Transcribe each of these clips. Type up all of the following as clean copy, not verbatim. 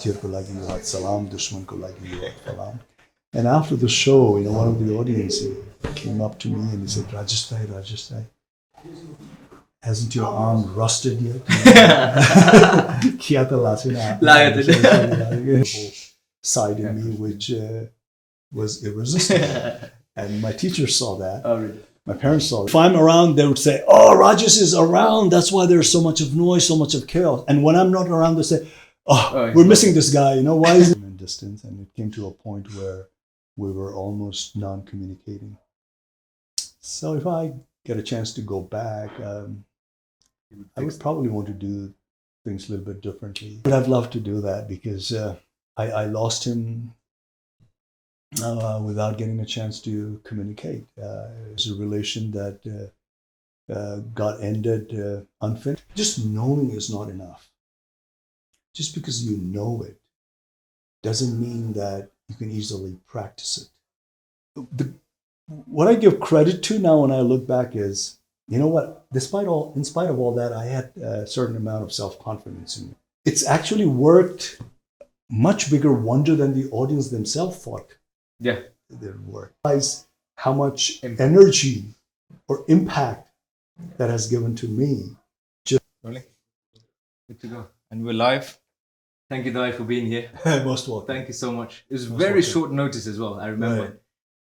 Sathiyar ko lagi yo hat salam, dushman ko lagi yo hat salam. And after the show, one of the audience came up to me and he said, Rajesh Dai, hasn't your arm rusted yet? Side in me which was irresistible. And my teacher saw that. Oh, really? My parents saw it. If I'm around, they would say, oh, Rajesh is around. That's why there's so much of noise, so much of chaos. And when I'm not around, they say, we're missing this guy. Why is it in distance? And it came to a point where we were almost non-communicating. So if I get a chance to go back, I would probably want to do things a little bit differently. But I'd love to do that because I lost him without getting a chance to communicate. It was a relation that got ended unfinished. Just knowing is not enough. Just because you know it doesn't mean that you can easily practice it. What I give credit to now when I look back is, you know what, in spite of all that, I had a certain amount of self-confidence in me. It's actually worked much bigger wonder than the audience themselves thought. Yeah. It worked. Realize how much energy or impact that has given to me. Really? Good to go. And we're live. Thank you, Dai, for being here. Most welcome. Thank you so much. It was very short notice as well. I remember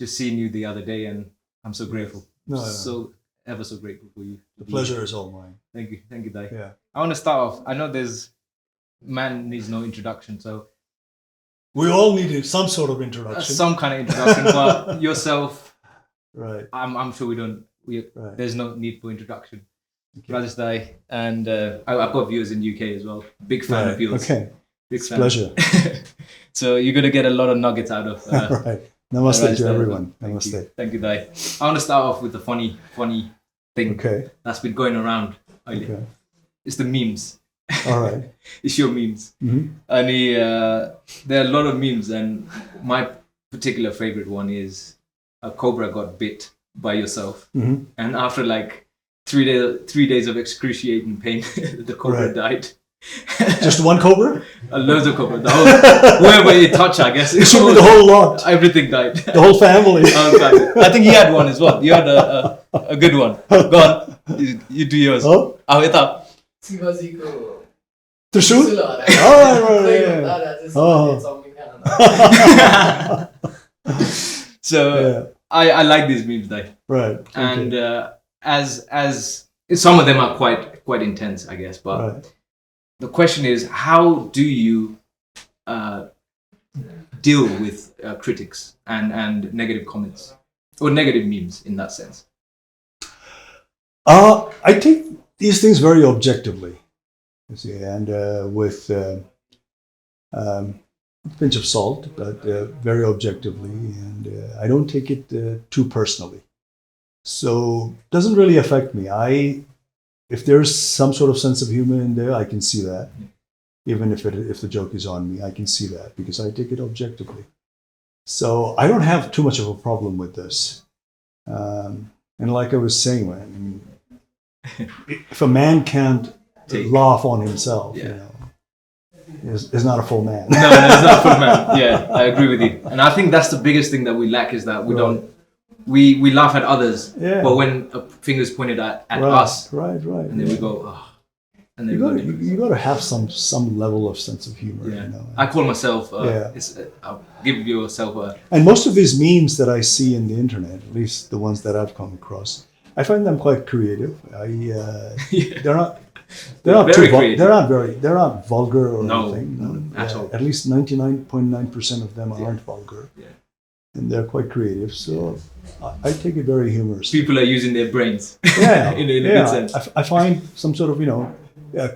just seeing you the other day, and I'm so grateful. So ever so grateful for you. The pleasure is all mine. Thank you, Dai. Yeah. I want to start off. I know man needs no introduction, so we all needed some sort of introduction. Some kind of introduction, but yourself, right? I'm sure there's no need for introduction. Okay. Rajesh Dai, and I've got viewers in UK as well. Big fan of yours. Okay. Big fan. Pleasure. So you're going to get a lot of nuggets out of right. Namaste to everyone. Namaste. Thank you, Dai. I want to start off with a funny thing that's been going around lately. Okay. It's the memes. All right. It's your memes. Mm-hmm. And there are a lot of memes, and my particular favorite one is a cobra got bit by yourself. Mm-hmm. And after like 3 days of excruciating pain, the cobra died. Just one cobra? Loads of cobra. Whoever it touched, I guess. It should be the whole lot. Everything died. The whole family. I think he had one as well. You had a good one. Go on. You do yours. Oh? It up. To shoot? So I like these memes, Dai. Right. And as some of them are quite intense, I guess, but the question is, how do you deal with critics and negative comments or negative memes in that sense? I take these things very objectively, you see, and with a pinch of salt, but very objectively, and I don't take it too personally. So it doesn't really affect me. If there's some sort of sense of humor in there, I can see that. Even if the joke is on me, I can see that because I take it objectively. So I don't have too much of a problem with this. And like I was saying, if a man can't laugh on himself, is not a full man. No, it's not a full man. Yeah, I agree with you. And I think that's the biggest thing that we lack is that we don't. We laugh at others, but when a finger's pointed at us, and then we go, and then you got to have some level of sense of humor. I call myself. I'll give yourself a. And most of these memes that I see in the internet, at least the ones that I've come across, I find them quite creative. They're not. They're not vulgar or anything. No, at all. At least 99.9% of them aren't vulgar. Yeah. And they're quite creative, so I take it very humorously. People are using their brains. Yeah, in a good sense. I find some sort of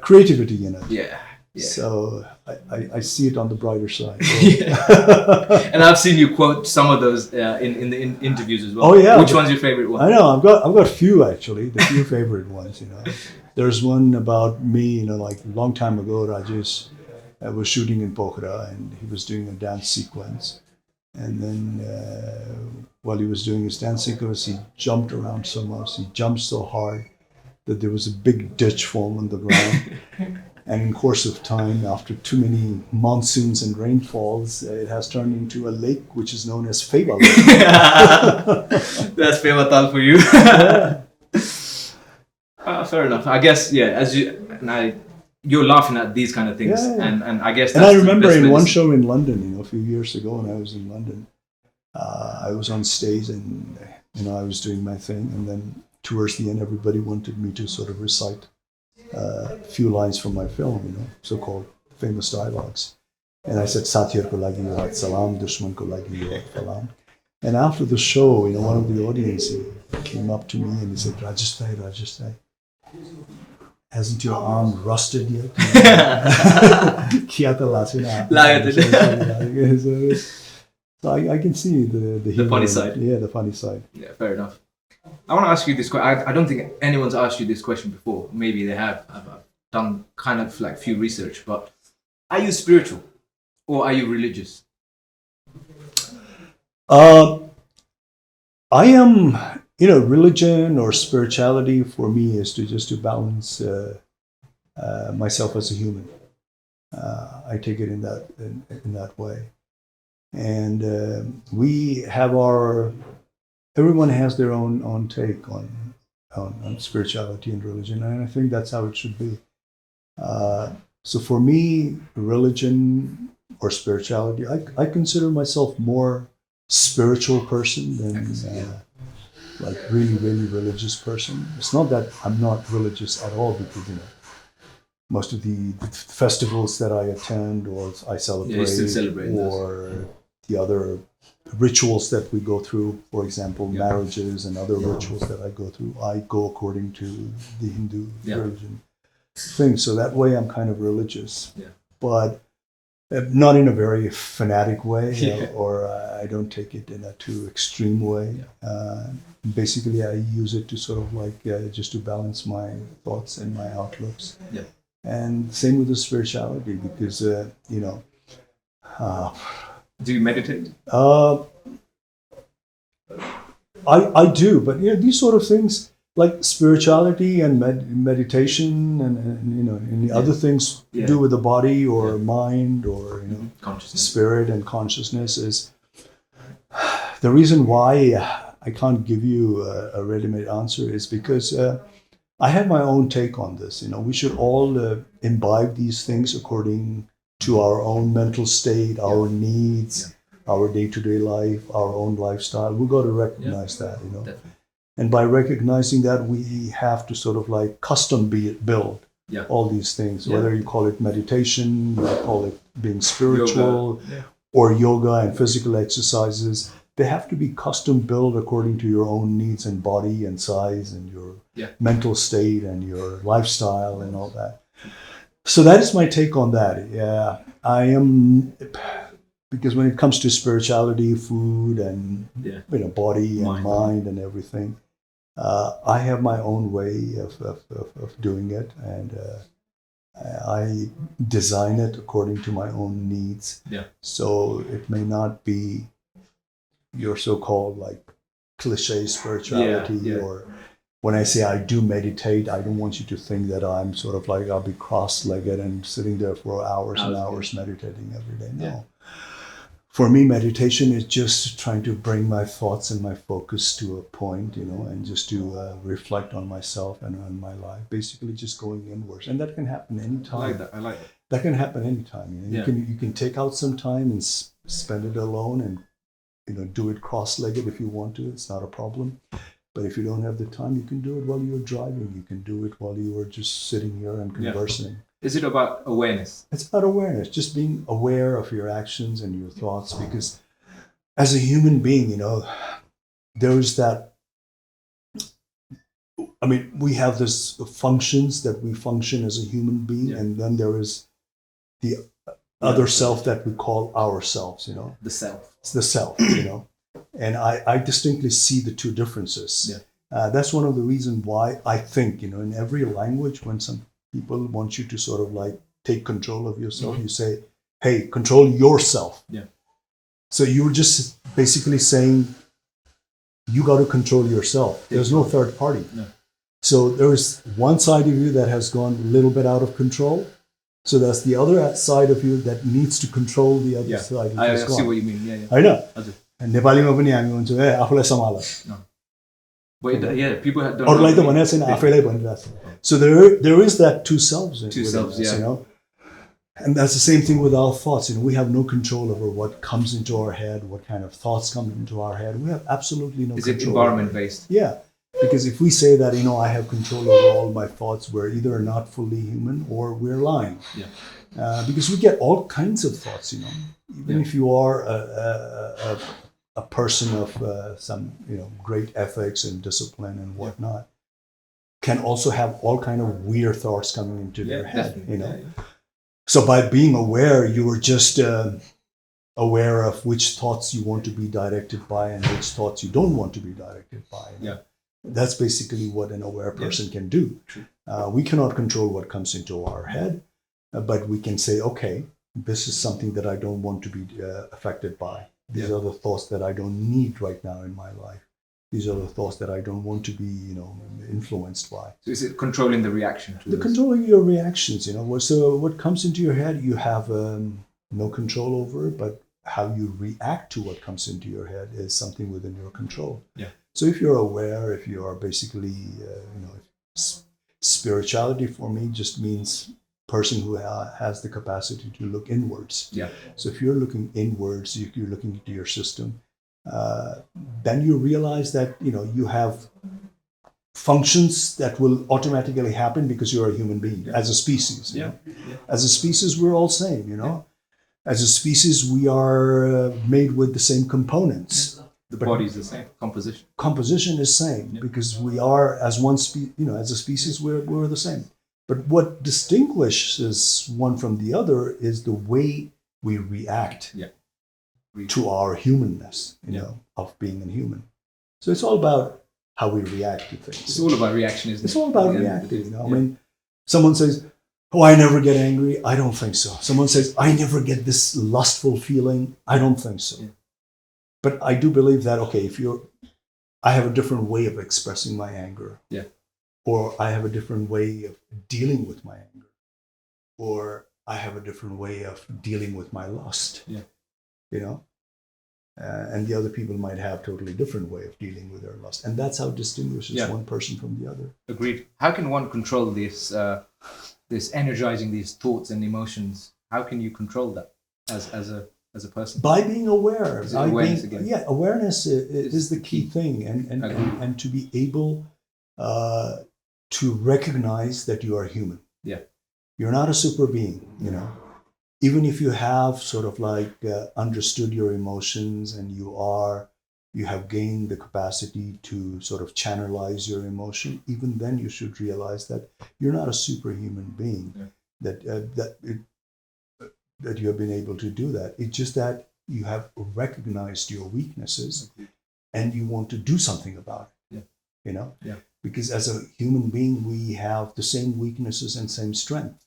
creativity in it. Yeah. So I see it on the brighter side. And I've seen you quote some of those in the interviews as well. Oh yeah. Which one's your favorite one? I know I've got a few actually. The few favorite ones. There's one about me. Like a long time ago, Rajesh was shooting in Pokhara and he was doing a dance sequence. And then while he was doing his dance sequence, he jumped around so much. He jumped so hard that there was a big ditch formed on the ground. And in course of time, after too many monsoons and rainfalls, it has turned into a lake which is known as Sabali. That's Fevatal for you. Yeah. Fair enough. I guess, you're laughing at these kind of things, Yeah. and I guess. And That's I remember the best in one medicine. show in London, a few years ago when I was in London, I was on stage and I was doing my thing, and then towards the end, everybody wanted me to sort of recite a few lines from my film, so-called famous dialogues. And I said, "Sathiyar ko lagi wahat salam, dushman ko lagi wahat salam." And after the show, one of the audience came up to me and he said, Rajesh Dai, hasn't your arm rusted yet? So I can see the humor funny in it. side. Yeah, the funny side. Yeah, fair enough. I want to ask you this question. I don't think anyone's asked you this question before. Maybe they have. I've done kind of like few research, but are you spiritual or are you religious? I am, religion or spirituality for me is to balance myself as a human. I take it in that way, and we have everyone has their own take on spirituality and religion, and I think that's how it should be. So for me, religion or spirituality, I consider myself more spiritual person than like really religious person. It's not that I'm not religious at all, because most of the festivals that I attend or I celebrate, you still celebrate or the other rituals that we go through, for example, marriages and other rituals that I go through, I go according to the Hindu religion thing. So that way I'm kind of religious, but not in a very fanatic way, or I don't take it in a too extreme way. Basically, I use it to sort of like just to balance my thoughts and my outlooks. And same with the spirituality, because do you meditate? I do, but these sort of things like spirituality and meditation and other things to do with the body or mind or spirit and consciousness is the reason why I can't give you a ready-made answer is because I have my own take on this. We should all imbibe these things according to our own mental state, our needs, our day-to-day life, our own lifestyle. We've got to recognize that, Definitely. And by recognizing that, we have to sort of like custom build all these things, whether you call it meditation, you call it being spiritual, or yoga and physical exercises. They have to be custom built according to your own needs and body and size and your mental state and your lifestyle and all that. So that is my take on that. Yeah, I am, because when it comes to spirituality, food, and body and mind and everything, I have my own way of doing it, and I design it according to my own needs. So it may not be your so-called like cliche spirituality, or when I say I do meditate, I don't want you to think that I'm sort of like I'll be cross-legged and sitting there for hours and hours meditating every day. No. For me, meditation is just trying to bring my thoughts and my focus to a point, and just to reflect on myself and on my life. Basically, just going inwards, and that can happen anytime. I like that. That can happen anytime. You can take out some time and spend it alone, and do it cross-legged if you want to. It's not a problem. But if you don't have the time, you can do it while you're driving. You can do it while you are just sitting here and conversing. Is it about awareness? It's about awareness, just being aware of your actions and your thoughts. Because as a human being, there's that. I mean, we have this functions that we function as a human being, and then there is the other self that we call ourselves. The self. It's the self. And I distinctly see the two differences. That's one of the reasons why I think, in every language, when some people want you to sort of like take control of yourself, you say, hey, control yourself. So you're just basically saying, you got to control yourself. There's no third party. So there is one side of you that has gone a little bit out of control, So that's the other side of you that needs to control the other side. I see what you mean. Yeah. I know. हजुर. नेपालीमा पनि हामी भन्छौँ आफूलाई सम्हाल. But people don't. अरूलाई त भनेको छैन, आफैलाई भनिरहेको छ. So there is that two selves. Two selves, us, you know. And that's the same thing with our thoughts. You know, we have no control over what comes into our head, what kind of thoughts come into our head. We have absolutely no control. Is it environment based? Yeah. Because if we say that, I have control over all my thoughts, we're either not fully human or we're lying. Yeah. Because we get all kinds of thoughts, Even if you are a person of some, great ethics and discipline and whatnot, can also have all kind of weird thoughts coming into their head, So by being aware, you are just aware of which thoughts you want to be directed by and which thoughts you don't want to be directed by. Yeah. That's basically what an aware person can do. We cannot control what comes into our head, but we can say, okay, this is something that I don't want to be affected by. These are the thoughts that I don't need right now in my life. These are the thoughts that I don't want to be, influenced by. So is it controlling the reaction to this? Controlling your reactions, So what comes into your head, you have no control over, but how you react to what comes into your head is something within your control. Yeah. So if you're aware, if you are basically, spirituality for me just means person who has the capacity to look inwards. Yeah. So if you're looking inwards, you're looking into your system, then you realize that, you have functions that will automatically happen because you're a human being as a species. As a species, we're all same, As a species, we are made with the same components. The body is the same. Composition is same because we are as one as a species, we're the same. But what distinguishes one from the other is the way we react to our humanness, of being a human. So it's all about how we react to things. It's all about reaction, isn't it? It's all about reacting. I mean, someone says, "Oh, I never get angry." I don't think so. Someone says, "I never get this lustful feeling." I don't think so. Yeah. But I do believe that, okay, I have a different way of expressing my anger. Yeah. Or I have a different way of dealing with my anger. Or I have a different way of dealing with my lust. Yeah. And the other people might have totally different way of dealing with their lust. And that's how it distinguishes one person from the other. Agreed. How can one control this energizing these thoughts and emotions? How can you control that as a person? By being aware. Awareness again. Yeah, awareness is the key thing. And to be able to recognize that you are human. Yeah. You're not a super being, Even if you have sort of like understood your emotions and you have gained the capacity to sort of channelize your emotion, even then you should realize that you're not a superhuman being, that you have been able to do that. It's just that you have recognized your weaknesses and you want to do something about it, Because as a human being, we have the same weaknesses and same strength,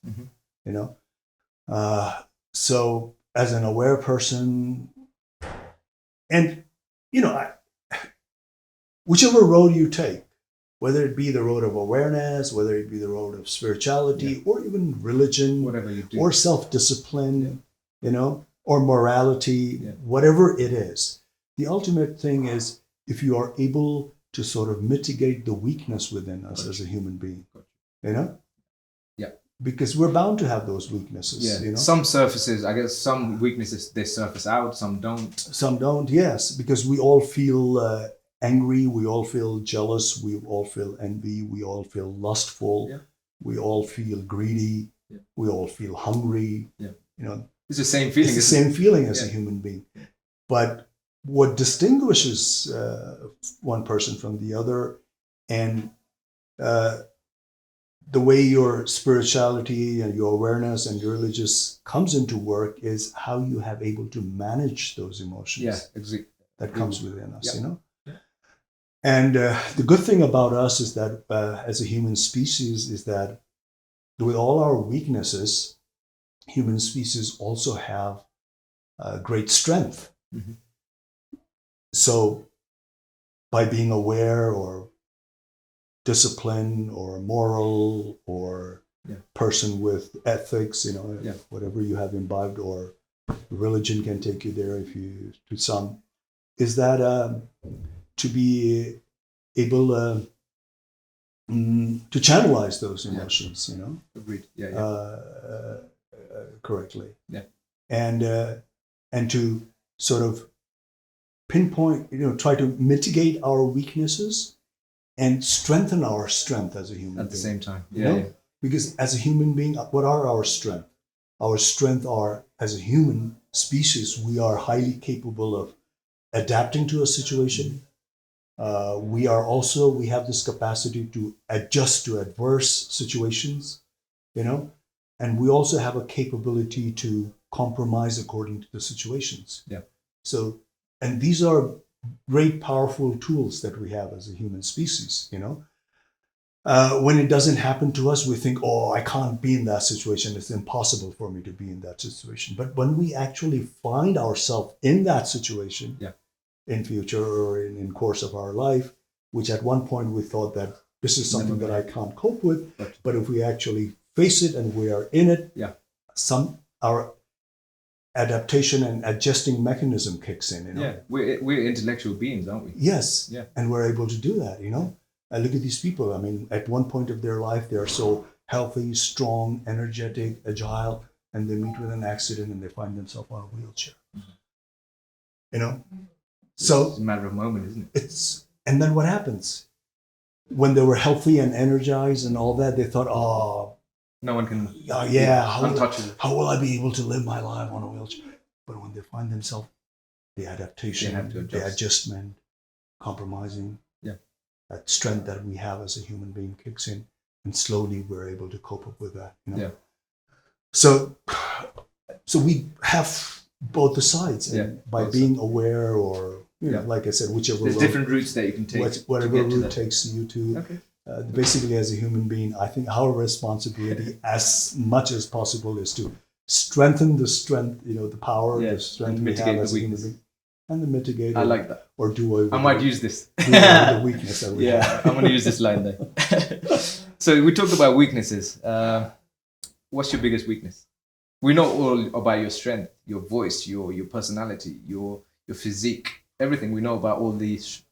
So as an aware person, and, whichever road you take, whether it be the road of awareness, whether it be the road of spirituality, or even religion, whatever you do, or self-discipline, or morality, whatever it is, the ultimate thing is if you are able to sort of mitigate the weakness within us as a human being, Because we're bound to have those weaknesses, Some surfaces, I guess, some weaknesses, they surface out, some don't. Some don't, yes, because we all feel angry, we all feel jealous, we all feel envy, we all feel lustful, we all feel greedy, we all feel hungry, It's the same feeling. It's the same feeling as a human being. But what distinguishes one person from the other, and the way your spirituality and your awareness and your religious comes into work is how you have able to manage those emotions that comes within us, And the good thing about us is that as a human species is that with all our weaknesses, human species also have great strength. Mm-hmm. So by being aware or disciplined or moral or person with ethics, whatever you have imbibed, or religion can take you there if you, to some, is that to be able to channelize those emotions, Agreed. Correctly. Yeah. And to sort of pinpoint, try to mitigate our weaknesses and strengthen our strength as a human being. At the same time. Because as a human being, what are our strengths? Our strength are, as a human species, we are highly capable of adapting to a situation. We have this capacity to adjust to adverse situations, and we also have a capability to compromise according to the situations. Yeah. So, and these are great, powerful tools that we have as a human species, When it doesn't happen to us, we think, oh, I can't be in that situation. It's impossible for me to be in that situation. But when we actually find ourselves in that situation, in future or in course of our life, which at one point we thought that this is something that I can't cope with, but if we actually face it and we are in it, our adaptation and adjusting mechanism kicks in. We're intellectual beings, aren't we? Yes. Yeah. And we're able to do that. I look at these people. I mean, at one point of their life, they are so healthy, strong, energetic, agile, and they meet with an accident and they find themselves on a wheelchair. So it's a matter of moment, isn't it? And then what happens? When they were healthy and energized and all that, they thought, oh, no one can. How will I be able to live my life on a wheelchair? But when they find themselves, the adaptation, the adjustment, compromising, that strength that we have as a human being kicks in, and slowly we're able to cope up with that. So we have both the sides, and by being aware, or like I said, whichever there's different routes that you can take, whatever route takes you to. Basically, as a human being, I think our responsibility, as much as possible, is to strengthen the strength, the power, the strength we have as a human being, and the mitigate. I like that. Or do away with I might use this. The weakness that we have. I'm going to use this line there. So we talked about weaknesses. What's your biggest weakness? We know all about your strength, your voice, your personality, your physique, everything. We know about all these.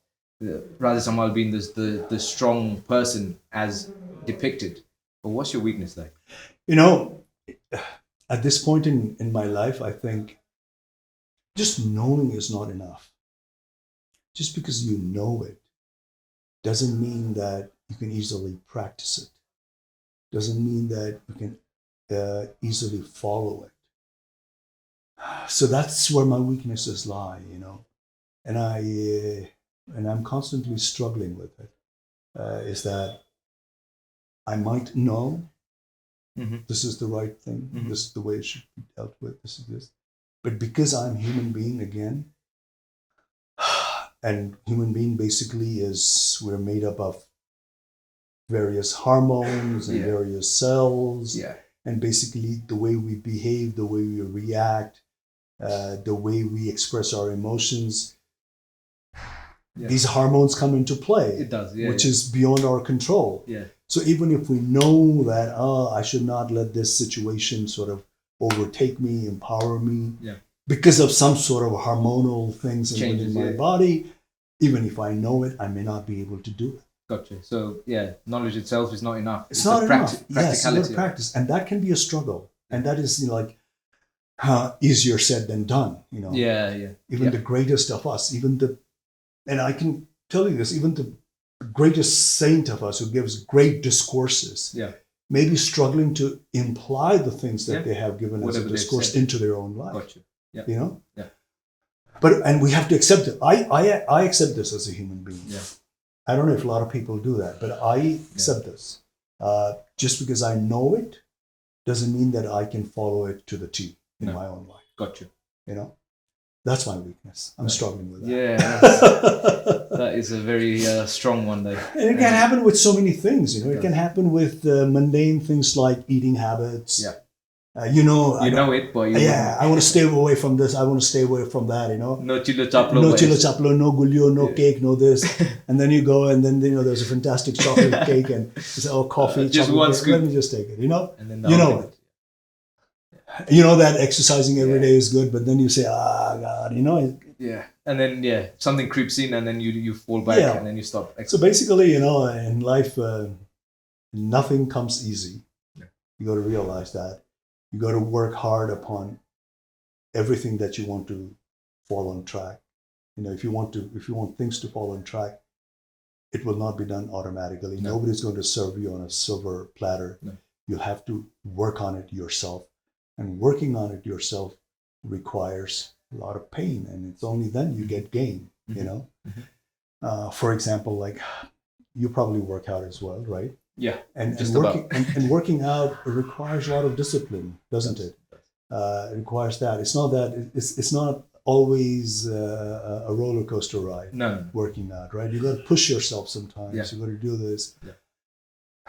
Rajesh Hamal being the strong person as depicted. But what's your weakness like? At this point in my life, I think just knowing is not enough. Just because you know it doesn't mean that you can easily practice it. Doesn't mean that you can easily follow it. So that's where my weaknesses lie, and I'm constantly struggling with it. Is that I might know this is the right thing, this is the way it should be dealt with, this is this. But because I'm human being again, and human being basically we're made up of various hormones and various cells, and basically the way we behave, the way we react, the way we express our emotions, these hormones come into play. It does, which is beyond our control. So even if we know that, I should not let this situation sort of overtake me, empower me, because of some sort of hormonal things in my body, even if I know it, I may not be able to do it. Gotcha. So knowledge itself is not enough. It's not enough. Yes, you got to practice, and that can be a struggle, and that is easier said than done. Even the greatest of us, and I can tell you this, even the greatest saint of us who gives great discourses, maybe struggling to imply the things that they have given as a discourse into their own life. Gotcha. And we have to accept it. I accept this as a human being. I don't know if a lot of people do that, but I accept this. Just because I know it doesn't mean that I can follow it to the T in my own life. Gotcha. That's my weakness. I'm struggling with that. That is a very strong one, though. And it can happen with so many things. It can happen with mundane things like eating habits. You know, You know it, but you yeah, I want to stay away from this. I want to stay away from that. You know, no chilo chaplo. no but chilo it's- chaplo, no gulio, no Yeah. cake, no this. And then you go, and then you know there's a fantastic chocolate cake, and you say, oh, coffee, just chocolate one cake. scoop. Let me just take it. You know, And then You know ultimate- you know that exercising every Yeah. day is good, but then you say, God, you know. Yeah, and then something creeps in, and then you fall back, Yeah. and then you stop. So basically, you know, in life, nothing comes easy. Yeah. You got to realize that. You got to work hard upon everything that you want to fall on track. You know, if you want things to fall on track, it will not be done automatically. No. Nobody's going to serve you on a silver platter. No. You'll have to work on it yourself. And working on it yourself requires a lot of pain. And it's only then you get gain, you know? For example, like you probably work out as well, right? Yeah, And just working, about. and working out requires a lot of discipline, doesn't it? It requires that. It's not that it's not always a roller coaster ride. No. Working out, right? You got to push yourself sometimes. Yeah. You got to do this, Yeah.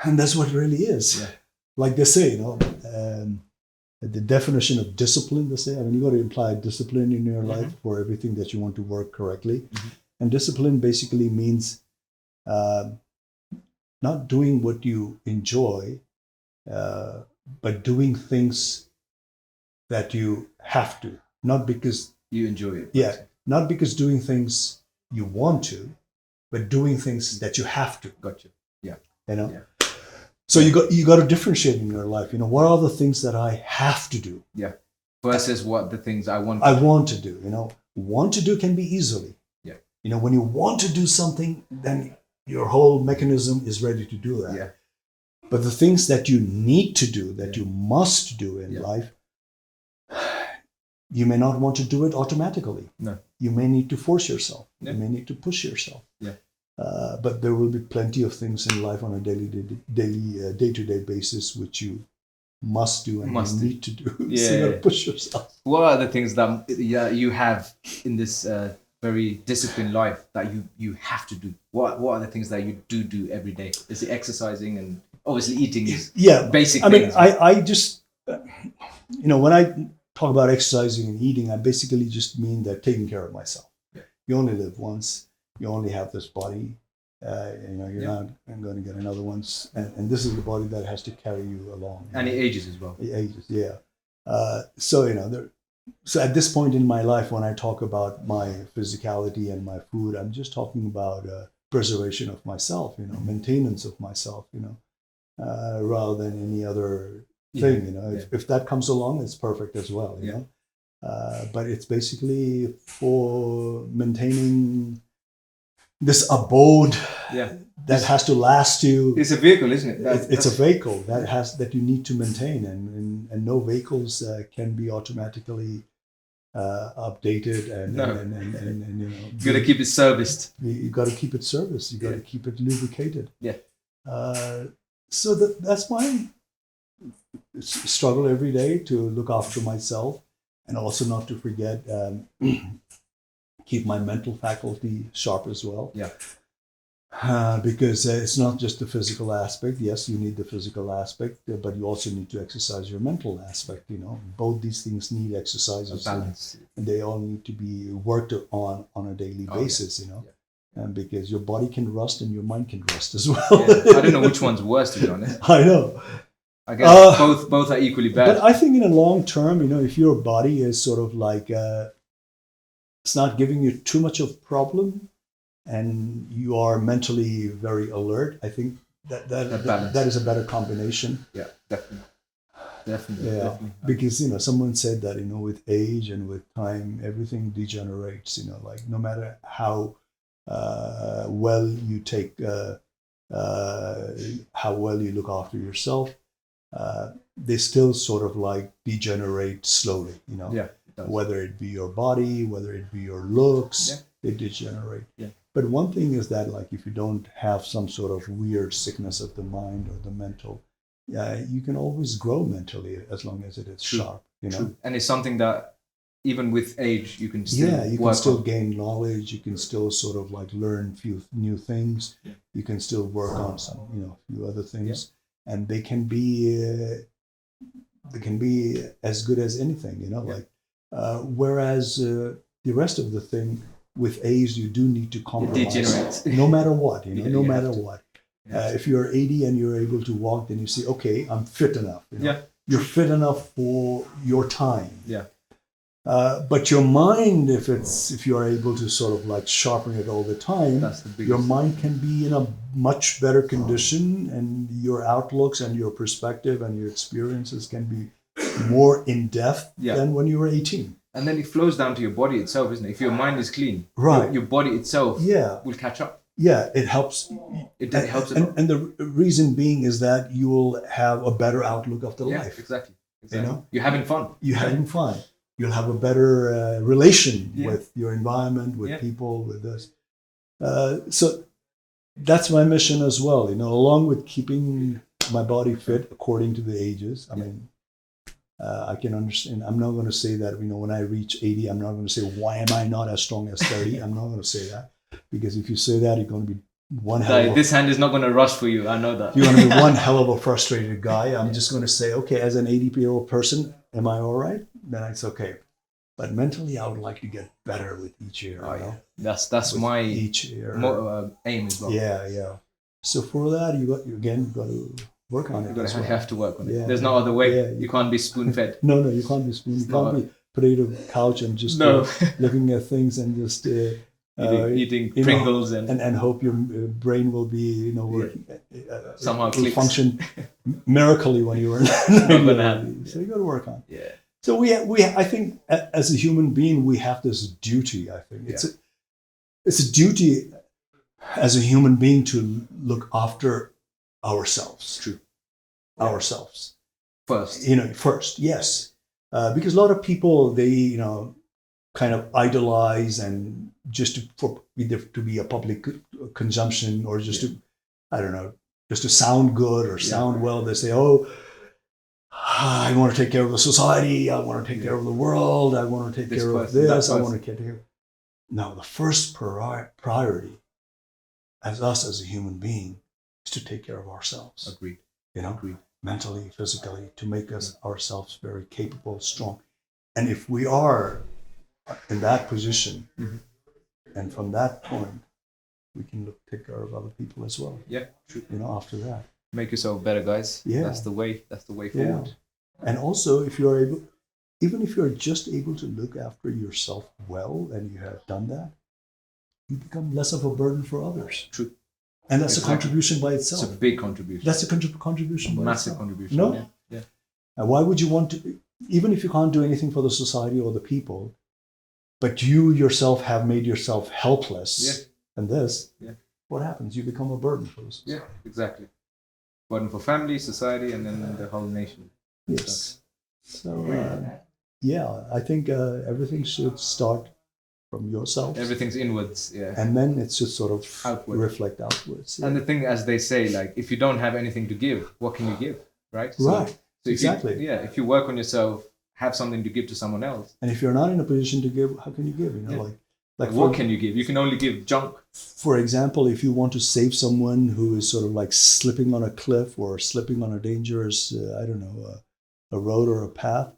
and that's what it really is. Yeah. Like they say, you know, the definition of discipline. They say, I mean, you got to imply discipline in your life for everything that you want to work correctly, and discipline basically means not doing what you enjoy, but doing things that you have to, not because You enjoy it. Yeah. not because doing things you want to, but doing things that you have to. Gotcha. You know. Yeah. So you got to differentiate in your life. You know, what are the things that I have to do? Versus what the things I want. I want to do. You know, want to do can be easily. Yeah. You know, when you want to do something, then your whole mechanism is ready to do that. Yeah. But the things that you need to do, that Yeah. you must do in Yeah. life, you may not want to do it automatically. No. You may need to force yourself. Yeah. You may need to push yourself. Yeah. But there will be plenty of things in life on a day-to-day basis which you must do and Must you do. need to do. So Yeah. you got to push yourself. What are the things that you have in this very disciplined life that you have to do? What are the things that you do every day? Is it exercising and obviously eating is Yeah. basic I mean, things. I just, you know, when I talk about exercising and eating, I basically just mean that taking care of myself. Yeah. You only live once. You only have this body. You know, you're Yeah. not going to get another one. And this is the body that has to carry you along. And it ages as well. It ages, yeah. So, you know, so at this point in my life, when I talk about my physicality and my food, I'm just talking about preservation of myself, you know, maintenance of myself, you know, rather than any other thing, you know. If that comes along, it's perfect as well, you know. But it's basically for maintaining this abode that has to last you. It's a vehicle, isn't it? It's a vehicle that you need to maintain, and no vehicles can be automatically updated and you know. You gotta keep it serviced. You got to keep it serviced. You got to keep it lubricated. Yeah. So that's my struggle every day, to look after myself, and also not to forget keep my mental faculty sharp as well. Yeah. Because it's not just the physical aspect. Yes, you need the physical aspect, but you also need to exercise your mental aspect. You know, both these things need exercises. Balance. And they all need to be worked on a daily basis. You know. And because your body can rust and your mind can rust as well. I don't know which one's worse, to be honest. I know. I guess both are equally bad. But I think in the long term, you know, if your body is sort of like it's not giving you too much of problem, and you are mentally very alert, I think that is a better combination. Yeah, definitely. Yeah, Definitely. because, you know, someone said that, you know, with age and with time, everything degenerates. You know, like no matter how well you take, how well you look after yourself, they still sort of like degenerate slowly. You know, Yeah, it does. whether it be your body, whether it be your looks, they degenerate. Yeah. But one thing is that, like, if you don't have some sort of weird sickness of the mind or the mental, you can always grow mentally as long as it is sharp. You know. True. And it's something that even with age you can still You can work still on. gain knowledge. You can still sort of like learn few new things. You can still work on some, you know, few other things, and they can be they can be as good as anything, like, whereas the rest of the thing, with age, you do need to compromise. It degenerates. No matter what, Yeah, no matter what. If you're 80 and you're able to walk, then you say, okay, I'm fit enough. You're fit enough for your time. Yeah. But your mind, if you are able to sort of like sharpen it all the time, your mind can be in a much better condition, and your outlooks and your perspective and your experiences can be more in depth than when you were 18. And then it flows down to your body itself, isn't it? If your mind is clean, right, your body itself will catch up. Yeah, it helps. It helps a lot. And the reason being is that you will have a better outlook of the life. Exactly. You're having fun. You're having fun. You'll have a better relation with your environment, with people, with this. So that's my mission as well. Along with keeping my body fit according to the ages. I mean, I can understand. I'm not going to say that, when I reach 80, I'm not going to say, why am I not as strong as 30? I'm not going to say that. Because if you say that, you're going to be one hell of a... This hand is not going to rush for you. I know that. You're going to be one hell of a frustrated guy. I'm just going to say, okay, as an 80-year-old person, am I all right? Then it's okay. But mentally, I would like to get better with each year. That's with my each year. Aim as well. Yeah. So for that, you got to work on it. You have to work on it. There's no other way. Yeah, you can't be spoon-fed. No, you can't be spoon-fed. You can't be potato couch and just looking at things and just... eating Pringles and hope your brain will be somehow function miraculously when you were so you got to work on it. So we I think as a human being we have this duty. I think it's a duty as a human being to look after ourselves. True. Ourselves first. First, yes, because a lot of people they kind of idolize and just to be a public consumption or just to, I don't know, just to sound good or sound well. They say, oh, I want to take care of the society. I want to take care of the world. I want to take care of this. I want to take care of... No, the first priority as us as a human being is to take care of ourselves. Agreed. Agreed. Mentally, physically, to make us ourselves very capable, strong. And if we are in that position, and from that point, we can take care of other people as well. Yeah, true. After that, make yourself better, guys. Yeah, that's the way. That's the way forward. Yeah. And also, if you're able, even if you're just able to look after yourself well, and you have done that, you become less of a burden for others. True. And that's a contribution by itself. It's a big contribution. That's a contribution by massive itself. Contribution. No. Yeah. And why would you want to, even if you can't do anything for the society or the people, but you yourself have made yourself helpless in this, what happens? You become a burden for the society. Yeah, exactly. Burden for family, society, and then the whole nation. Yes. So, I think everything should start from yourself. Everything's inwards, and then it's just sort of outward. Reflect outwards. And the thing, as they say, like, if you don't have anything to give, what can you give, right? Right. So exactly. If you work on yourself, have something to give to someone else. And if you're not in a position to give, how can you give? Like what can you give? You can only give junk. For example, if you want to save someone who is sort of like slipping on a cliff or slipping on a dangerous, a road or a path,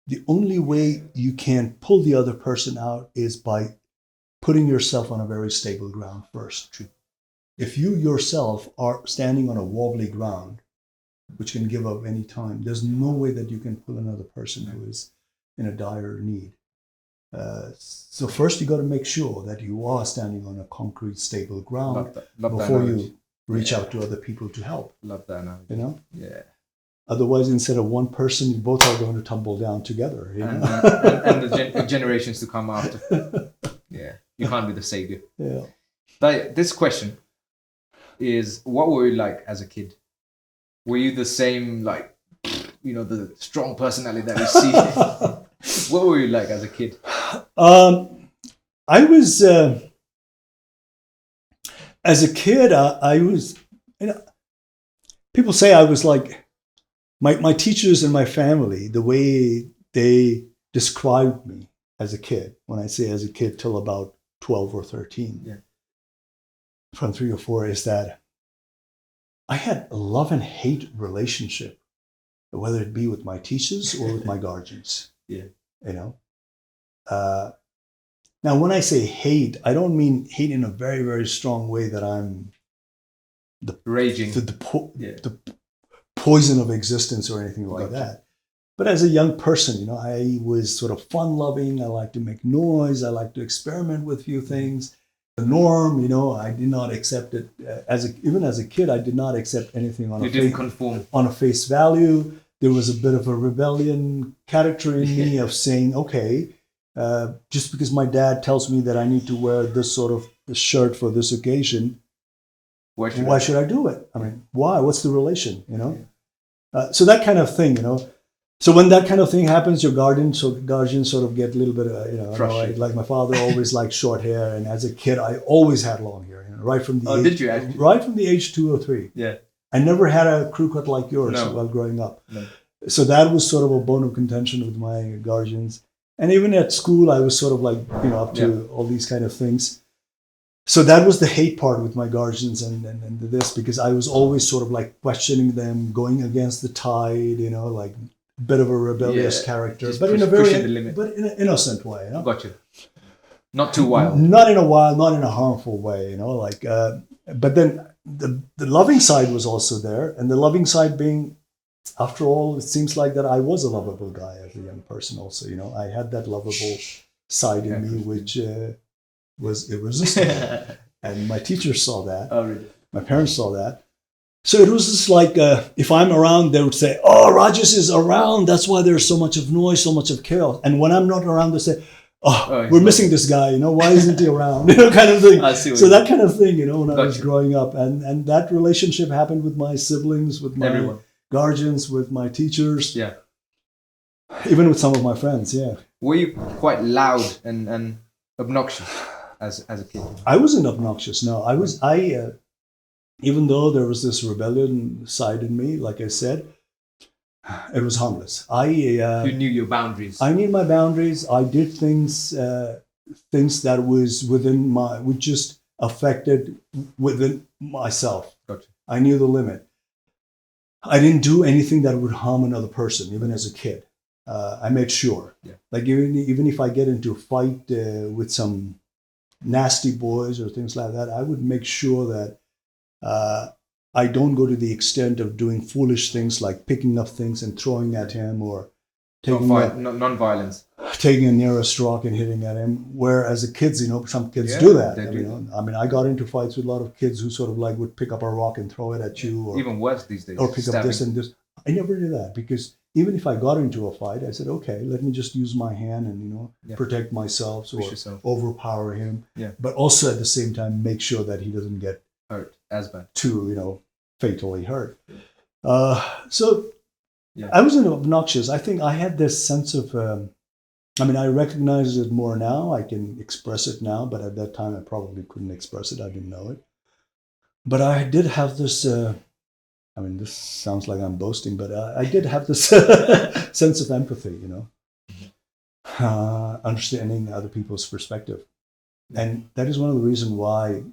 the only way you can pull the other person out is by putting yourself on a very stable ground first. True. If you yourself are standing on a wobbly ground, which can give up any time, there's no way that you can pull another person who is in a dire need. So first you got to make sure that you are standing on a concrete, stable ground before you reach out to other people to help. Love that analogy. Yeah. Otherwise, instead of one person, you both are going to tumble down together. And the generations to come after. Yeah, you can't be the savior. Yeah. But this question is: what were you like as a kid? Were you the same, like, the strong personality that we see? What were you like as a kid? I was, as a kid, I was, people say I was like, my teachers and my family, the way they described me as a kid, when I say as a kid till about 12 or 13, from 3 or 4, is that I had a love and hate relationship whether it be with my teachers or with my guardians. Yeah. You know. Now, when I say hate, I don't mean hate in a very, very strong way that I'm raging, the poison of existence or anything like that. But as a young person, you know, I was sort of fun-loving. I like to make noise. I like to experiment with a few things. The norm, you know, I did not accept it even as a kid. I did not accept anything on a face value. There was a bit of a rebellion character in me of saying, okay, just because my dad tells me that I need to wear this sort of shirt for this occasion, why should I do it? I mean, why? What's the relation? You know, so that kind of thing, you know. So when that kind of thing happens, your guardians sort of get a little bit, you know, like my father always liked short hair, and as a kid, I always had long hair, you know, right from the right from the age 2 or 3. Yeah, I never had a crew cut like yours while growing up. No. So that was sort of a bone of contention with my guardians, and even at school, I was sort of like, you know, up to all these kind of things. So that was the hate part with my guardians and this, because I was always sort of like questioning them, going against the tide, you know, like bit of a rebellious character, but in an innocent way, you know. Gotcha. Not too wild. Not in a harmful way, you know. Like, but then the loving side was also there, and the loving side being, after all, it seems like that I was a lovable guy as a young person. Also, you know, I had that lovable side in me, which was irresistible, and my teachers saw that. Oh, really? My parents saw that. So it was just like, if I'm around, they would say, oh, Rajesh is around. That's why there's so much of noise, so much of chaos. And when I'm not around, they say, we're missing this guy. You know, why isn't he around? You know, kind of thing. So that kind of thing, you know, when I was growing up. And that relationship happened with my siblings, with my guardians, with my teachers. Yeah. Even with some of my friends, yeah. Were you quite loud and obnoxious as a kid? I wasn't obnoxious, no. Even though there was this rebellion side in me, like I said, it was harmless. You knew your boundaries. I knew my boundaries. I did things that was which just affected within myself. Gotcha. I knew the limit. I didn't do anything that would harm another person, even as a kid. I made sure. Yeah. Like even if I get into a fight with some nasty boys or things like that, I would make sure that I don't go to the extent of doing foolish things like picking up things and throwing at him, or non-violence, taking a nearest rock and hitting at him. Whereas the kids, you know, some kids do that. I mean, I got into fights with a lot of kids who sort of like would pick up a rock and throw it at you, or even worse these days, or pick up this and this. I never did that, because even if I got into a fight, I said, okay, let me just use my hand and, you know, protect myself, or overpower him. Yeah. But also at the same time, make sure that he doesn't get hurt as bad, too, you know, fatally hurt. I wasn't obnoxious. I think I had this sense of, I recognize it more now. I can express it now, but at that time I probably couldn't express it. I didn't know it. But I did have this, this sounds like I'm boasting, but I did have this sense of empathy, you know, understanding other people's perspective. And that is one of the reasons why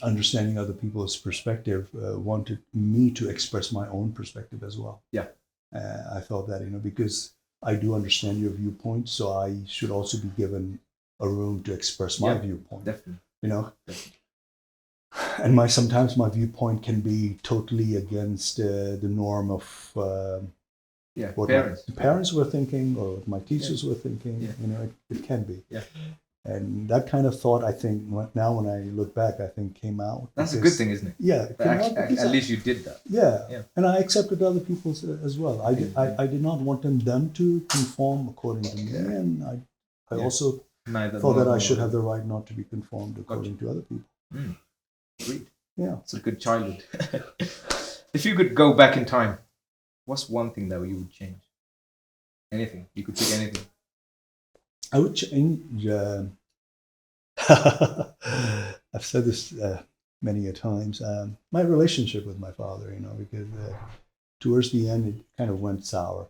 understanding other people's perspective wanted me to express my own perspective as well. Yeah. I thought that, you know, because I do understand your viewpoint, so I should also be given a room to express my viewpoint. Definitely. You know? Definitely. And sometimes my viewpoint can be totally against the norm of what my parents were thinking, or what my teachers were thinking. Yeah. You know, it can be. Yeah. And that kind of thought, I think, now when I look back, I think came out. That's a good thing, isn't it? Yeah. At least you did that. Yeah. And I accepted other people's as well. I did not want them to conform according to me. And I also thought that I should have the right not to be conformed according to other people. Mm. Agreed. Yeah. It's a good childhood. If you could go back in time, what's one thing that you would change? Anything. You could pick anything. I would change. I've said this many a times. My relationship with my father, you know, because towards the end it kind of went sour.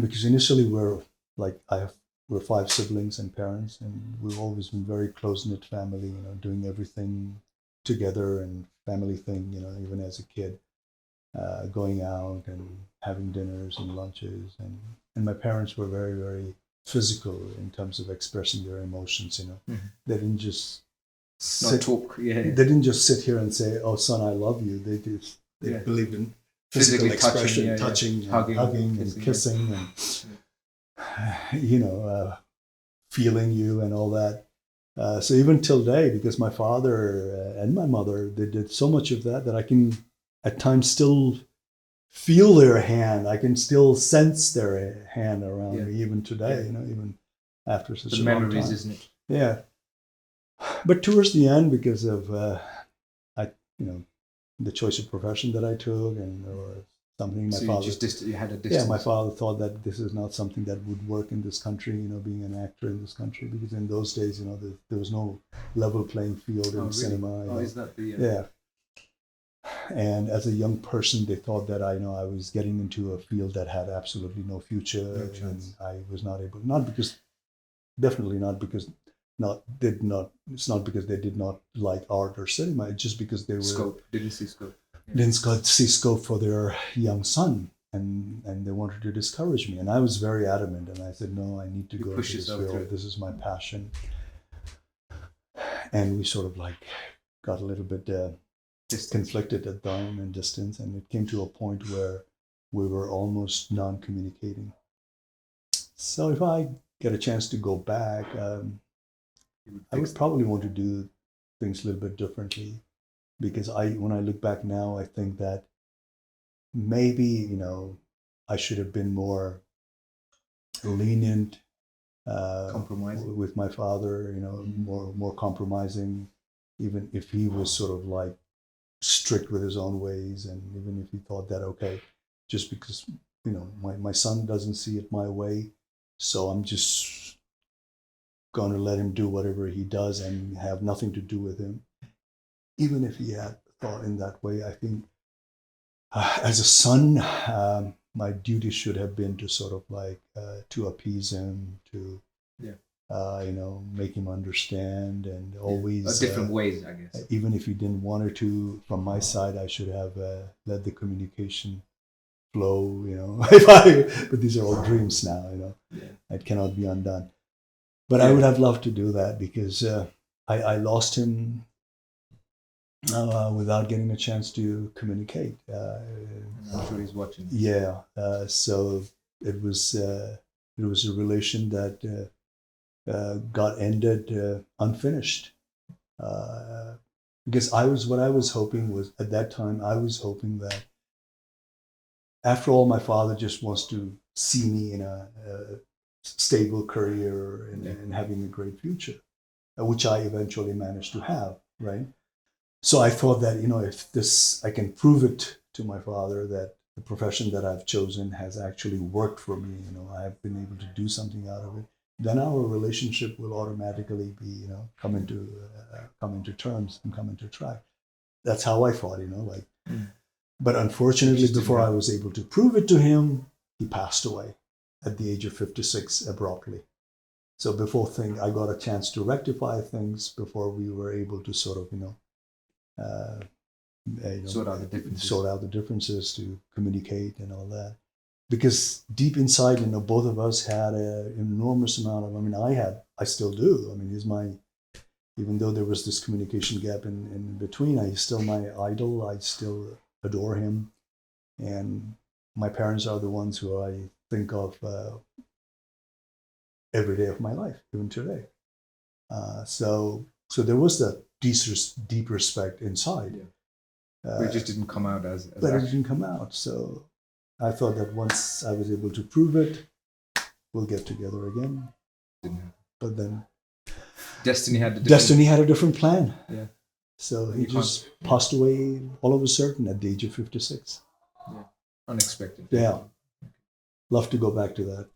Because initially we're 5 siblings and parents, and we've always been very close-knit family. You know, doing everything together and family thing. You know, even as a kid. going out and having dinners and lunches, and my parents were very, very physical in terms of expressing their emotions. They didn't just Not talk. Yeah. They didn't just sit here and say, "Oh, son, I love you." They believed in physical Physically expression, touching, and hugging and kissing, and feeling you and all that. So even till day, because my father and my mother, they did so much of that I can at times still feel their hand. I can still sense their hand around me even today. Even after such the a long memories, time. isn't it? Yeah. But towards the end, because of the choice of profession that I took, or something my father you had a distance. my father thought that this is not something that would work in this country, being an actor in this country, because in those days, there was no level playing field in cinema. Is that the yeah. And as a young person, they thought that I was getting into a field that had absolutely no future, and I was not able. Definitely not because It's not because they did not like art or cinema. It's just because they didn't see scope. Didn't see scope for their young son, and they wanted to discourage me. And I was very adamant, and I said, no, I need to go into this field. This is my passion. And we sort of got a little bit conflicted at time and distance, and it came to a point where we were almost non-communicating. So if I get a chance to go back, I would probably want to do things a little bit differently, because when I look back now, I think that maybe, I should have been more lenient with my father, more compromising, even if he was sort of strict with his own ways, and even if he thought that, okay, just because, my son doesn't see it my way, so I'm just going to let him do whatever he does and have nothing to do with him. Even if he had thought in that way, I think as a son, my duty should have been to sort of to appease him, to make him understand, and always different ways, I guess. Even if he didn't want to, from my side, I should have let the communication flow. But these are all dreams now. It cannot be undone. But I would have loved to do that, because I lost him without getting a chance to communicate. I'm sure he's watching. Yeah. So it was a relation that got ended unfinished. Because what I was hoping was, at that time, I was hoping that after all, my father just wants to see me in a stable career and having a great future, which I eventually managed to have, right? So I thought that, if I can prove it to my father that the profession that I've chosen has actually worked for me, I have been able to do something out of it, then our relationship will automatically be, come into terms and come into track. That's how I thought, But unfortunately, before I was able to prove it to him, he passed away at the age of 56 abruptly. So I got a chance to rectify things before we were able to sort of, sort out the differences, to communicate and all that. Because deep inside, both of us had an enormous amount of, I still do. Even though there was this communication gap in between, he's still my idol. I still adore him. And my parents are the ones who I think of every day of my life, even today. So there was that deep respect inside. But it just didn't come out as but it didn't come out. So I thought that once I was able to prove it, we'll get together again. Didn't happen. But then Destiny had a different plan. Yeah. So he just passed away all of a sudden at the age of 56. Yeah. Unexpected. Yeah. Love to go back to that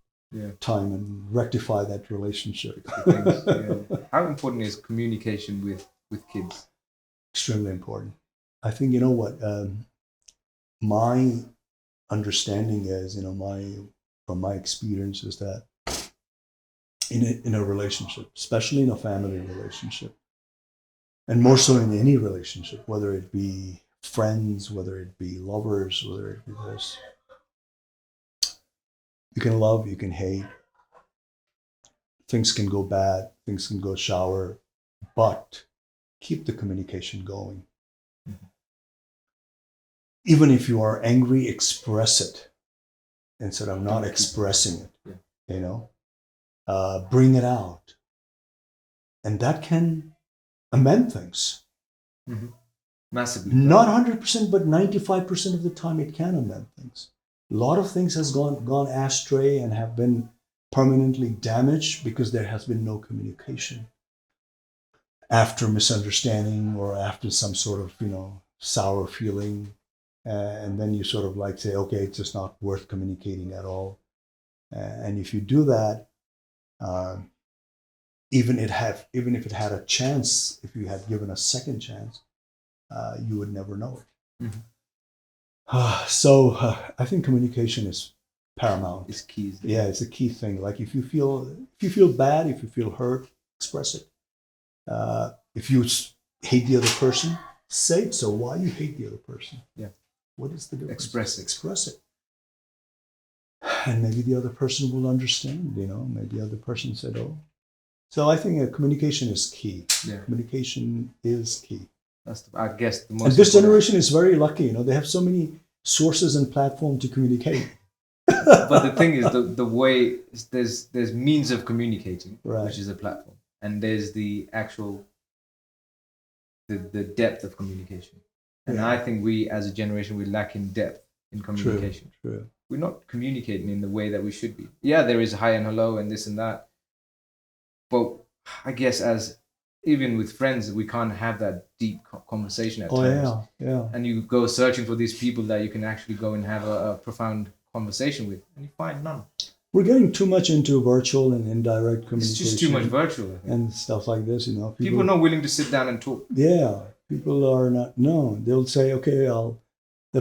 time and rectify that relationship. How important is communication with kids? Extremely important. I think, my understanding is, from my experience, is that in a relationship, especially in a family relationship, and more so in any relationship, whether it be friends, whether it be lovers, whether it be this. You can love, you can hate. Things can go bad, things can go sour, but keep the communication going. Mhm. Even if you are angry, express it instead of not Don't keep it. expressing it. Yeah. You know, bring it out, and that can amend things. Mhm. Massively. Not 100%, but 95% of the time, it can amend things. A lot of things has gone astray and have been permanently damaged because there has been no communication after misunderstanding or after some sort of sour feeling, and then you sort of like say, okay, it's just not worth communicating at all. And if you do that, even if it had a chance, if you had given a second chance, you would never know it. Mhm. So I think communication is paramount. It's key. Yeah, it's a key thing. Like if you feel bad, if you feel hurt, express it. If you hate the other person, say it. So why you hate the other person? Yeah. What is the difference? Express it. Express it. And maybe the other person will understand. Maybe the other person said, "Oh." So I think communication is key. Yeah. Communication is key. That's, I guess, the most. And this important. generation is very lucky. They have so many sources and platforms to communicate. But the thing is, the way there's means of communicating, Right. which is a platform, and there's the actual the depth of communication. And Yeah. I think we, as a generation, we lack in depth in communication. True. We're not communicating in the way that we should be. Yeah, there is hi and hello and this and that, but I guess as even with friends, we can't have that deep conversation at times. Yeah. And you go searching for these people that you can actually go and have a profound conversation with, and you find none. We're getting too much into virtual and indirect communication. It's just too much virtual, I think. And stuff like this. People are not willing to sit down and talk. Yeah, people are not. No, they'll say, okay, they'll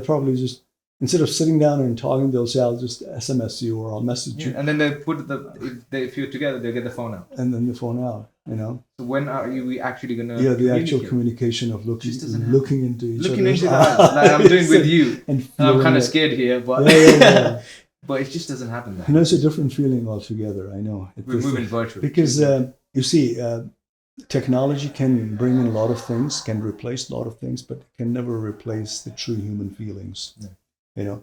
probably just, instead of sitting down and talking, they'll say, I'll just SMS you or I'll message you. And then they put if you're together, they'll get the phone out. And then the phone out, So when are we actually going to the actual communication of looking into each looking other's into the eyes, like I'm doing with you. And I'm kind of scared here, but yeah. but it just doesn't happen. It's a different feeling altogether. I know. We're moving virtually. Because you see, technology can bring in a lot of things, can replace a lot of things, but it can never replace the true human feelings. Yeah.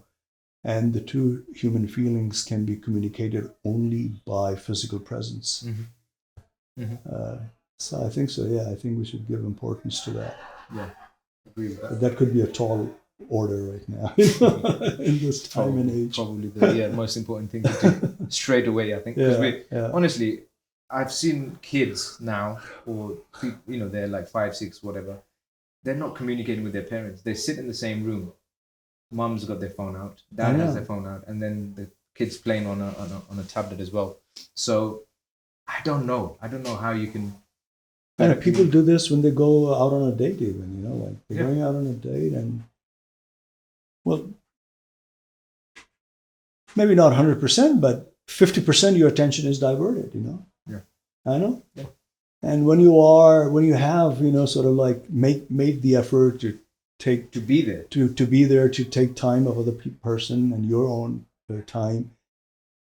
And the true human feelings can be communicated only by physical presence. Mm-hmm. Mm-hmm. So I think so. Yeah, I think we should give importance to that. Yeah, agree with that. But that could be a tall order right now in this time and age. Probably the most important thing to do straight away, I think. Because honestly, I've seen kids now, or they're like 5, 6, whatever. They're not communicating with their parents. They sit in the same room. Mom's got their phone out, dad has their phone out, and then the kids playing on a tablet as well. So I don't know how you can. And people do this when they go out on a date, even like they're going out on a date, and well, maybe not 100%, but 50% of your attention is diverted. Yeah, I know. Yeah. And when you have sort of like made the effort to be there, to be there, to take time of other person and your own time,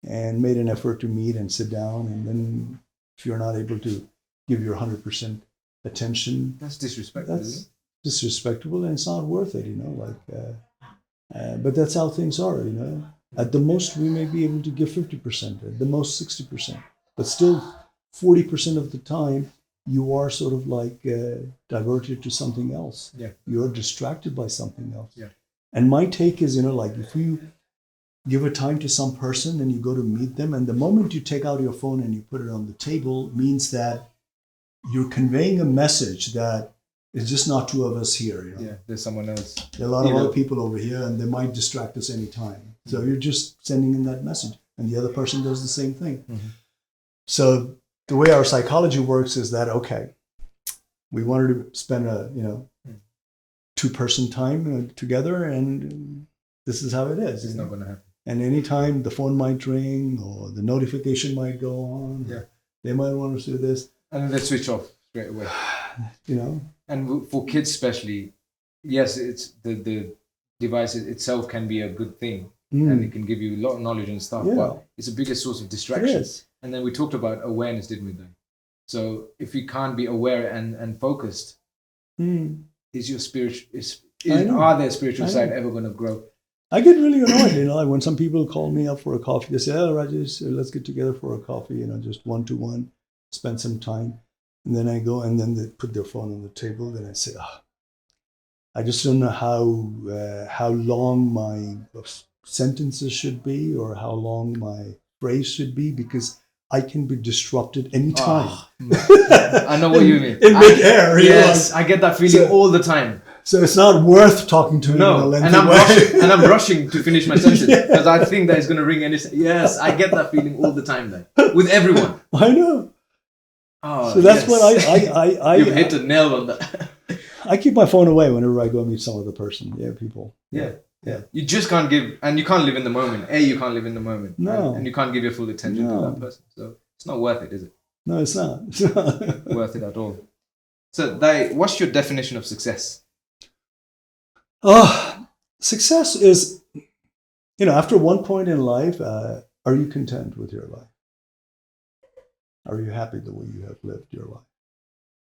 and made an effort to meet and sit down, and then if you're not able to give your 100% attention, that's disrespectful. That's disrespectful, and it's not worth it. But that's how things are. At the most we may be able to give 50%, at the most 60%, but still 40% of the time you are sort of like diverted to something else. Yeah. You're distracted by something else. Yeah. And my take is, like if you give a time to some person and you go to meet them, and the moment you take out your phone and you put it on the table means that you're conveying a message that it's just not two of us here. Yeah, there's someone else. There are a lot of other people over here, and they might distract us anytime. So you're just sending in that message, and the other person does the same thing. Mm-hmm. So the way our psychology works is that, okay, we wanted to spend a 2-person time together, and this is how it is. It's not going to happen. And anytime the phone might ring or the notification might go on, they might want to do this, and then they switch off straight away. And for kids especially, yes, it's the device itself can be a good thing, Mm. and it can give you a lot of knowledge and stuff, Yeah. but it's the biggest source of It distraction. is. And then we talked about awareness, didn't we? Then, so if you can't be aware and focused, Mm. is your spiritual I know. are their spiritual I side know. ever going to grow? I get really annoyed, like when some people call me up for a coffee, they say, "Oh, Rajesh, let's get together for a coffee, just 1-to-1, spend some time." And then I go, and then they put their phone on the table. Then I say, I just don't know how long my sentences should be or how long my phrase should be, because I can be disrupted anytime. I know what you mean. In mid-air. Yes, I get that feeling all the time. So it's not worth talking to me in a lengthy and I'm way. I'm rushing to finish my sentence because I think that it's going to ring any. Yes, I get that feeling all the time then with everyone. I know. Oh, so that's yes. what I You've hit the nail on that. I keep my phone away whenever I go meet some other person. Yeah, people. Yeah. You just can't give, and you can't live in the moment. You can't live in the moment. No. And you can't give your full attention to that person. So it's not worth it, is it? No, it's not. It's not. Worth it at all. So, Dai, what's your definition of success? Success is, after one point in life, are you content with your life? Are you happy the way you have lived your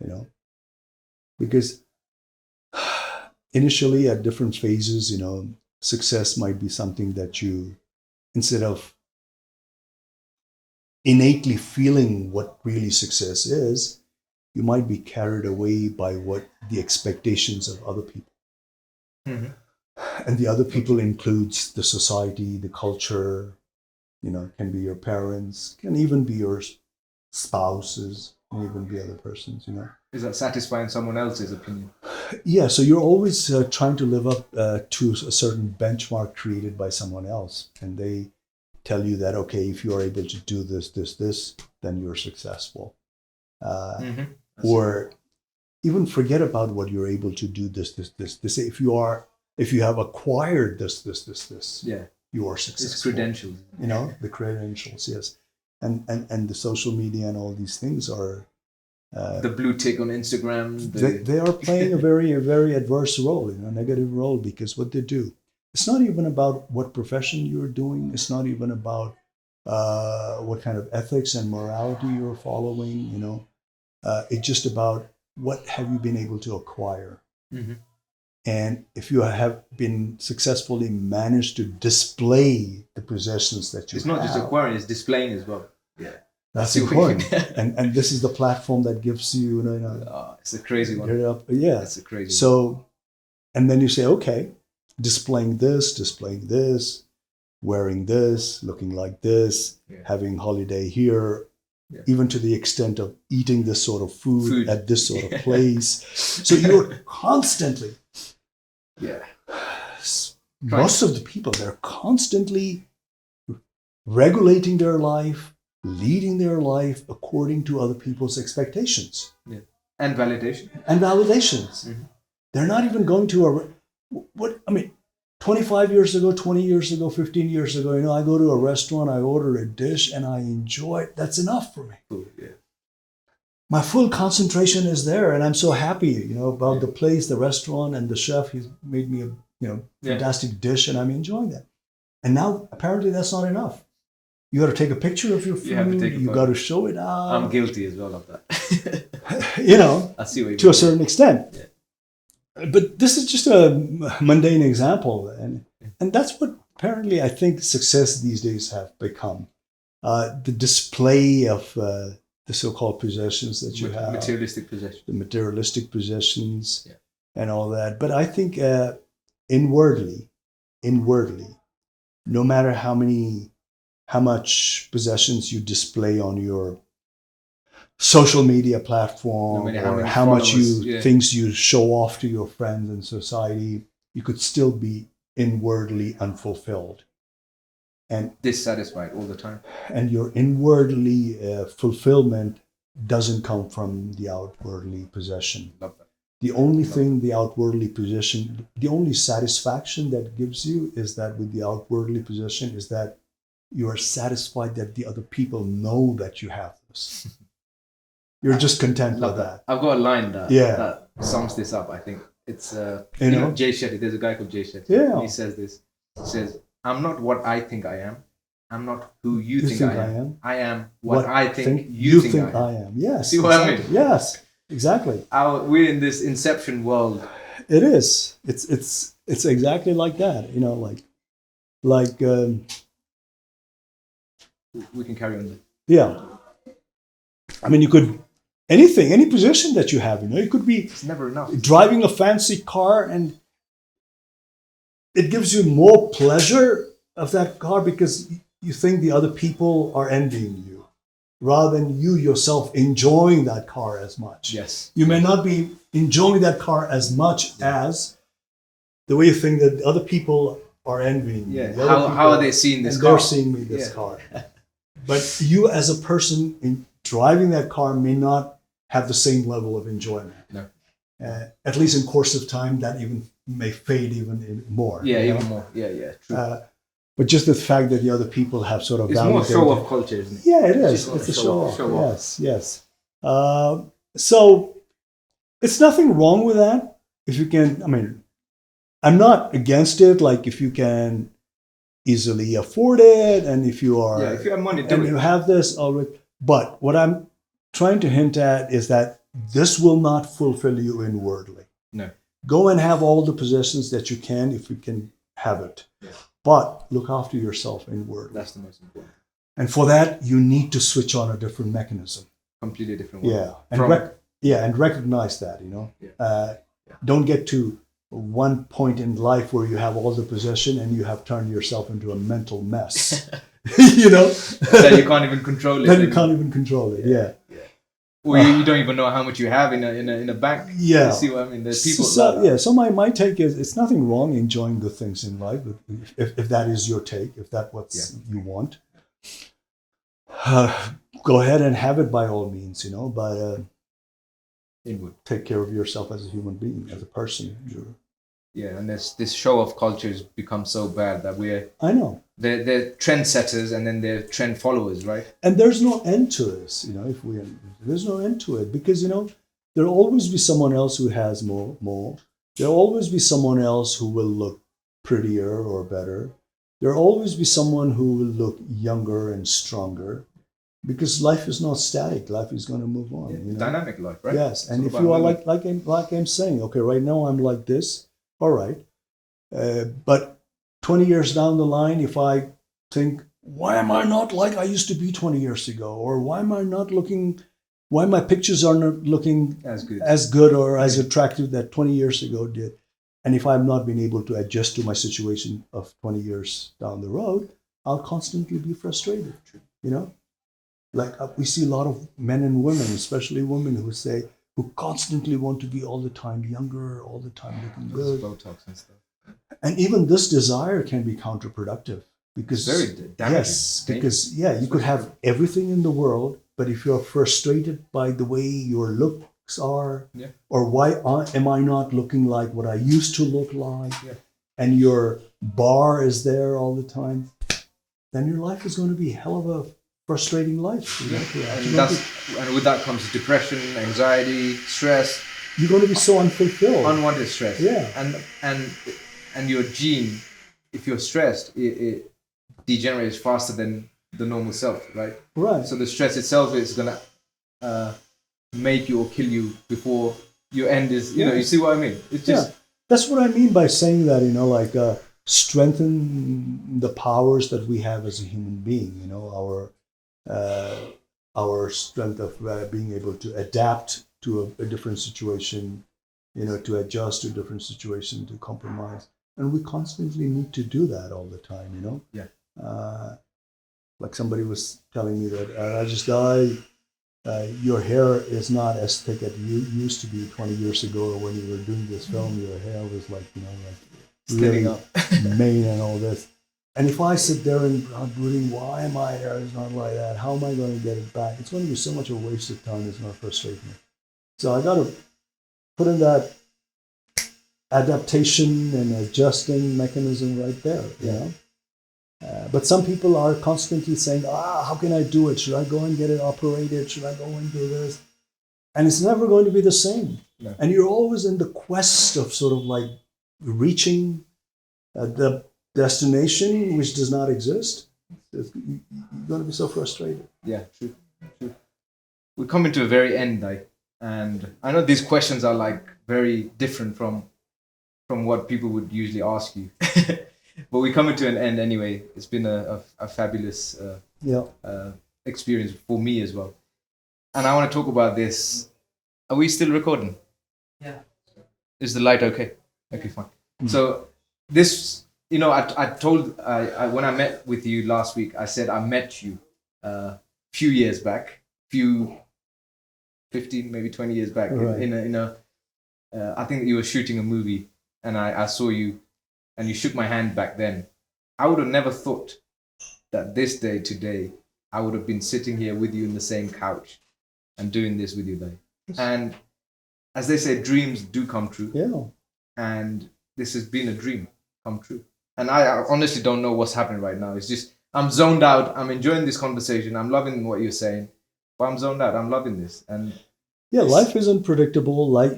life? Because initially at different phases, success might be something that you, instead of innately feeling what really success is, you might be carried away by what the expectations of other people. Mm-hmm. And the other people includes the society, the culture, can be your parents, can even be your spouses, can even be other persons, Is that satisfying someone else's opinion? Yeah, so you're always trying to live up to a certain benchmark created by someone else. And they tell you that, okay, if you are able to do this, then you're successful. Or even forget about what you're able to do, this. They say if you have acquired this, yeah, you are successful. It's credentials. The credentials, yes. And the social media and all these things are the blue tick on Instagram. They are playing a very, very adverse role, a negative role, because what they do, it's not even about what profession you're doing. It's not even about what kind of ethics and morality you're following. It's just about what have you been able to acquire. Mm-hmm. And if you have been successfully managed to display the possessions that you have. It's not just acquiring, it's displaying as well. Yeah. That's important. and this is the platform that gives you, it's a crazy one. Yeah. It's a crazy one. So, and then you say, okay, displaying this, wearing this, looking like this, having holiday here, even to the extent of eating this sort of food. At this sort of place. So you're constantly, most of the people, they're constantly regulating their life, leading their life according to other people's expectations. Yeah. And validation. And validations. Mm-hmm. They're not even going to 25 years ago, 20 years ago, 15 years ago, I go to a restaurant, I order a dish and I enjoy it. That's enough for me. Ooh, yeah. My full concentration is there and I'm so happy, about the place, the restaurant and the chef. He's made me a fantastic dish and I'm enjoying that. And now apparently that's not enough. You got to take a picture of your food. You got to show it out. I'm guilty as well of that. I see what you mean. To a certain extent. Yeah. But this is just a mundane example. And that's what apparently I think success these days have become. The display of the so-called possessions that you have. Materialistic possessions. The materialistic possessions and all that. But I think inwardly, no matter how much possessions you display on your social media platform, or how much things you show off to your friends and society, you could still be inwardly unfulfilled and dissatisfied all the time. And your inwardly fulfillment doesn't come from the outwardly possession. Love that. The only thing the outwardly possession, the only satisfaction that gives you is that with the outwardly possession is that you are satisfied that the other people know that you have this. You're just content with that. I've got a line that sums this up, I think. it's You know? Jay Shetty. There's a guy called Jay Shetty. Yeah. He says this. He says, "I'm not what I think I am. I'm not who you think I am. I am what I think you think I am." Yes. See what I mean? Yes. Exactly. We're in this inception world. It is. It's exactly like that. You know, like We can carry on. yeah. I mean, you could any position that you have. You know, it could be It's never enough. driving a fancy car, and it gives you more pleasure of that car because you think the other people are envying you, rather than you yourself enjoying that car as much. Yes. You may not be enjoying that car as much as the way you think that other people are envying you. Yeah. The other How are people- they seeing this and car? they're seeing me this Yeah. car. But you as a person in driving that car may not have the same level of enjoyment. No. At least in course of time, that even may fade even more. Yeah, you know? even more. Yeah, true. But just the fact that the other people have sort of It's more validated. show off culture, isn't it? Yeah, it is. It's It's a show show off. off. Show off. Yes. So it's nothing wrong with that. If you can, I mean, I'm not against it. Like if you can easily afford it, and if you are, If you have money, do and it. you have this already. But what I'm trying to hint at is that this will not fulfill you inwardly. No. Go and have all the possessions that you can if you can have it. Yeah. But look after yourself inwardly. That's the most important. And for that, you need to switch on a different mechanism. Completely different way. Yeah. And From- and recognize that, you know. Yeah. Don't get to one point in life where you have all the possession and you have turned yourself into a mental mess. You know? That you can't even control it. Then you can't even control it. Yeah. Or you don't even know how much you have in a bank. Yeah. You see what I mean? There's people. So my take is it's nothing wrong enjoying good things in life if that is your take, if that's what you want. Go ahead and have it by all means, you know, but Inward. take care of yourself as a human being, as a person. Yeah, and this show off culture has become so bad that I know. they're trendsetters and then they're trend followers, right? And there's no end to this, you know, there's no end to it because, you know, there'll always be someone else who has more. There'll always be someone else who will look prettier or better. There'll always be someone who will look younger and stronger because life is not static. Life is going to move on. Yeah, You know? dynamic life, right? Yes. And It's if all you are about like I'm saying, okay, right now I'm like this. All right. But 20 years down the line, if I think, why am I not like I used to be 20 years ago? Or why my pictures are not looking as good or as attractive that 20 years ago did? And if I've not been able to adjust to my situation of 20 years down the road, I'll constantly be frustrated, you know? Like we see a lot of men and women, especially women who constantly want to be all the time younger, all the time looking good. Botox and stuff. And even this desire can be counterproductive because It's very damaging. yes, because you could have everything in the world, but if you're frustrated by the way your looks are, or why am I not looking like what I used to look like, and your bar is there all the time, then your life is going to be a hell of a frustrating life. You know? And with that comes depression, anxiety, stress. You're going to be so unfulfilled. Unwanted stress. Yeah. And your gene, if you're stressed, it degenerates faster than the normal self, right? Right. So the stress itself is gonna make you or kill you before your end is. You know, you see what I mean? It's just that's what I mean by saying that. You know, like strengthen the powers that we have as a human being. You know, our strength of being able to adapt to a different situation, you know, to adjust to a different situation, to compromise. And we constantly need to do that all the time, you know? Yeah. Like somebody was telling me that, Rajesh Dai, your hair is not as thick as you used to be 20 years ago, or when you were doing this film, your hair was like, you know, like really up. mane and all this. And if I sit there and I'm brooding, why my hair is not like that? How am I going to get it back? It's going to be so much of a waste of time. It's going to frustrate me. So I got to put in that adaptation and adjusting mechanism right there, you know. But some people are constantly saying, how can I do it? Should I go and get it operated? Should I go and do this? and it's never going to be the same. No. And you're always in the quest of sort of like reaching the destination which does not exist. You're going to be so frustrated. Yeah, true. We're coming to a very end, Dai, and I know these questions are like very different from what people would usually ask you, but we're coming to an end anyway. It's been a fabulous experience for me as well, and I want to talk about this. Are we still recording? Yeah. Is the light okay? Okay, fine. So this, I told when I met with you last week, I said I met you a few years back, 15, maybe 20 years back, right. in a I think you were shooting a movie, and I saw you, and you shook my hand back then. I would have never thought that this day today, I would have been sitting here with you in the same couch and doing this with you, Dai. And as they say, dreams do come true. Yeah. And this has been a dream come true. And I honestly don't know what's happening right now. It's just, I'm zoned out. I'm enjoying this conversation. I'm loving what you're saying. But I'm zoned out. I'm loving this. And yeah, life is unpredictable. Like,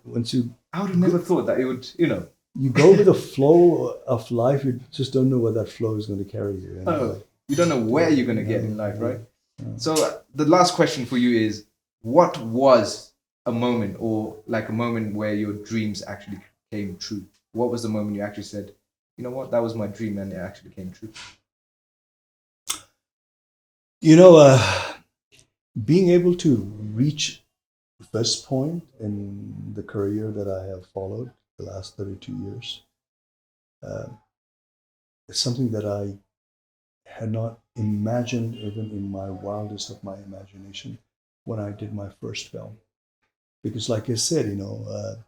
once you... I would have never thought that it would, You go with the flow of life. You just don't know where that flow is going to carry you. Oh, you don't know where you're going to get in life, right? Yeah. So the last question for you is, what was a moment, or like a moment where your dreams actually came true? What was the moment you actually said, you know what, that was my dream and it actually came true? Being able to reach this point in the career that I have followed the last 32 years is something that I had not imagined even in my wildest of my imagination when I did my first film. Because like I said,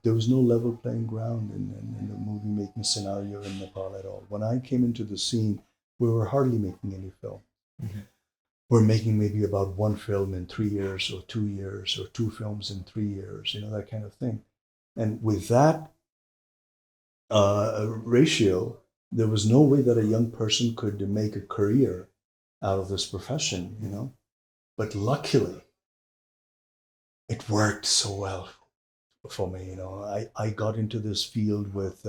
there was no level playing ground in the movie-making scenario in Nepal at all. When I came into the scene, we were hardly making any film. Mm-hmm. We're making maybe about one film in 3 years, or 2 years, or 2 films in 3 years, that kind of thing. And with that ratio, there was no way that a young person could make a career out of this profession, But luckily, it worked so well for me. I got into this field with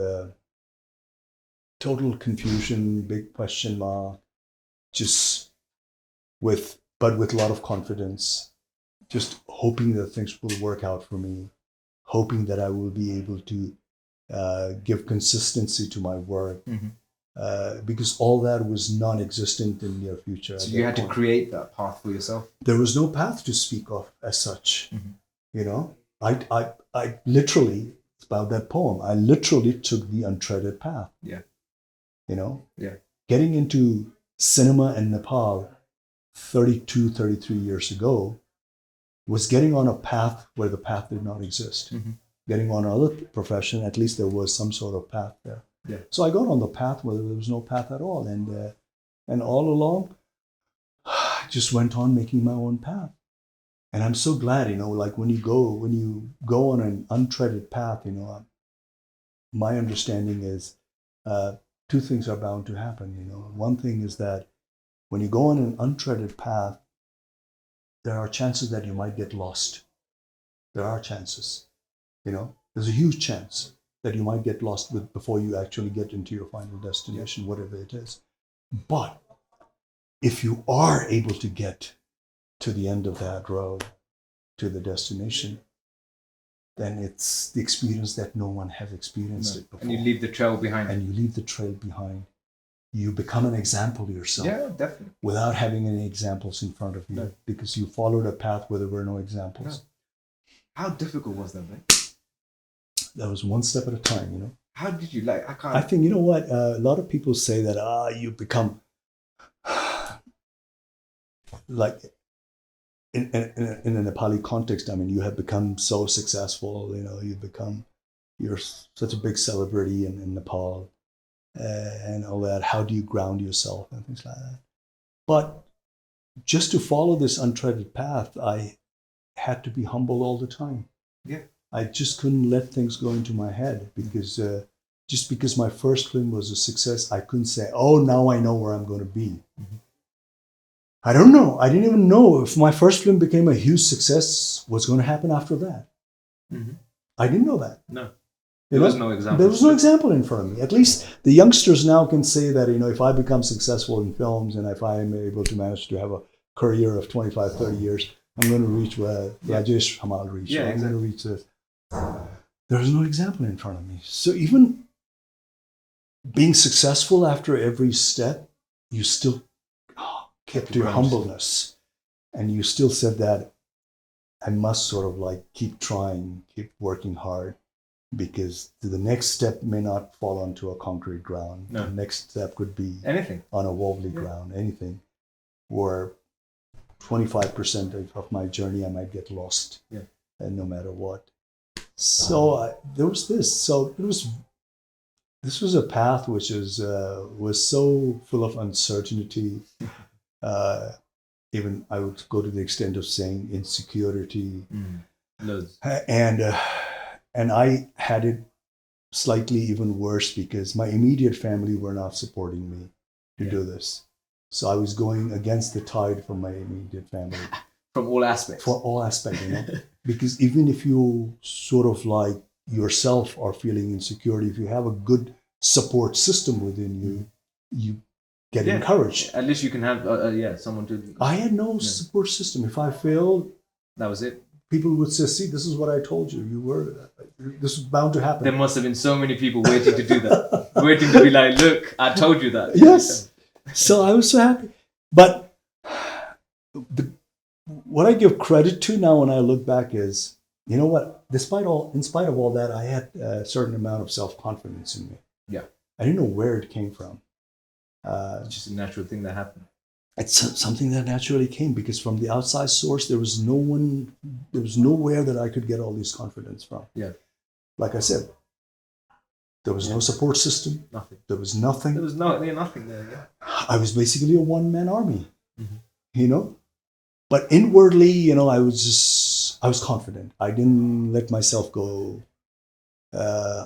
total confusion, big question mark, but with a lot of confidence, just hoping that things will work out for me, hoping that I will be able to give consistency to my work, because all that was non-existent in the near future. So you had to create that path for yourself? There was no path to speak of as such. I literally, it's about that poem, I literally took the untreaded path. Yeah. Getting into cinema in Nepal 32, 33 years ago was getting on a path where the path did not exist. Getting on another profession, at least there was some sort of path there. Yeah. So I got on the path where there was no path at all. And all along, I just went on making my own path. And I'm so glad, like when you go on an untreaded path, my understanding is 2 things are bound to happen. One thing is that when you go on an untreaded path, there are chances that you might get lost. There are chances. There's a huge chance that you might get lost before you actually get into your final destination, whatever it is. But if you are able to get to the end of that road, to the destination, then it's the experience that no one has experienced it before. And you leave the trail behind. You become an example yourself. Yeah, definitely. Without having any examples in front of you, because you followed a path where there were no examples. No. How difficult was that, man? That was one step at a time, How did you I think, a lot of people say that, you become like in a Nepali context, you have become so successful, you're such a big celebrity in Nepal and all that. How do you ground yourself and things like that? But just to follow this untreaded path, I had to be humble all the time. Yeah. I just couldn't let things go into my head because just because my first film was a success, I couldn't say, oh, now I know where I'm going to be. I don't know. I didn't even know if my first film became a huge success, what's going to happen after that. Mm-hmm. I didn't know that. No. There was no example. There was no example in front of me. At least the youngsters now can say that, if I become successful in films and if I am able to manage to have a career of 25, 30 years, I'm going to reach what Rajesh Hamal reached. Yeah, I'm going to reach this. There's no example in front of me. So even being successful after every step, you still kept your humbleness. And you still said that I must sort of like keep trying, keep working hard. Because the next step may not fall onto a concrete ground. No. The next step could be anything on a wobbly ground, anything. Or 25% of my journey, I might get lost, and no matter what. So there was this. So this was a path which was so full of uncertainty. Even I would go to the extent of saying insecurity, and I had it slightly even worse because my immediate family were not supporting me to do this. So I was going against the tide from my immediate family. From all aspects. For all aspects, Because even if you sort of like yourself are feeling insecurity, if you have a good support system within you, you get encouraged. At least you can have someone to... I had no support system. If I failed... That was it. People would say, see, this is what I told you. This was bound to happen. There must have been so many people waiting to do that. Waiting to be like, look, I told you that. Yes. So I was so happy. But what I give credit to now when I look back is, you know what? In spite of all that, I had a certain amount of self-confidence in me. Yeah. I didn't know where it came from. It's just a natural thing that happened. It's something that naturally came because from the outside source, there was nowhere that I could get all this confidence from. Yeah. Like I said, there was no support system. Nothing. There was nothing. There was nothing there, yeah. I was basically a one-man army, But inwardly, I was confident. I didn't let myself go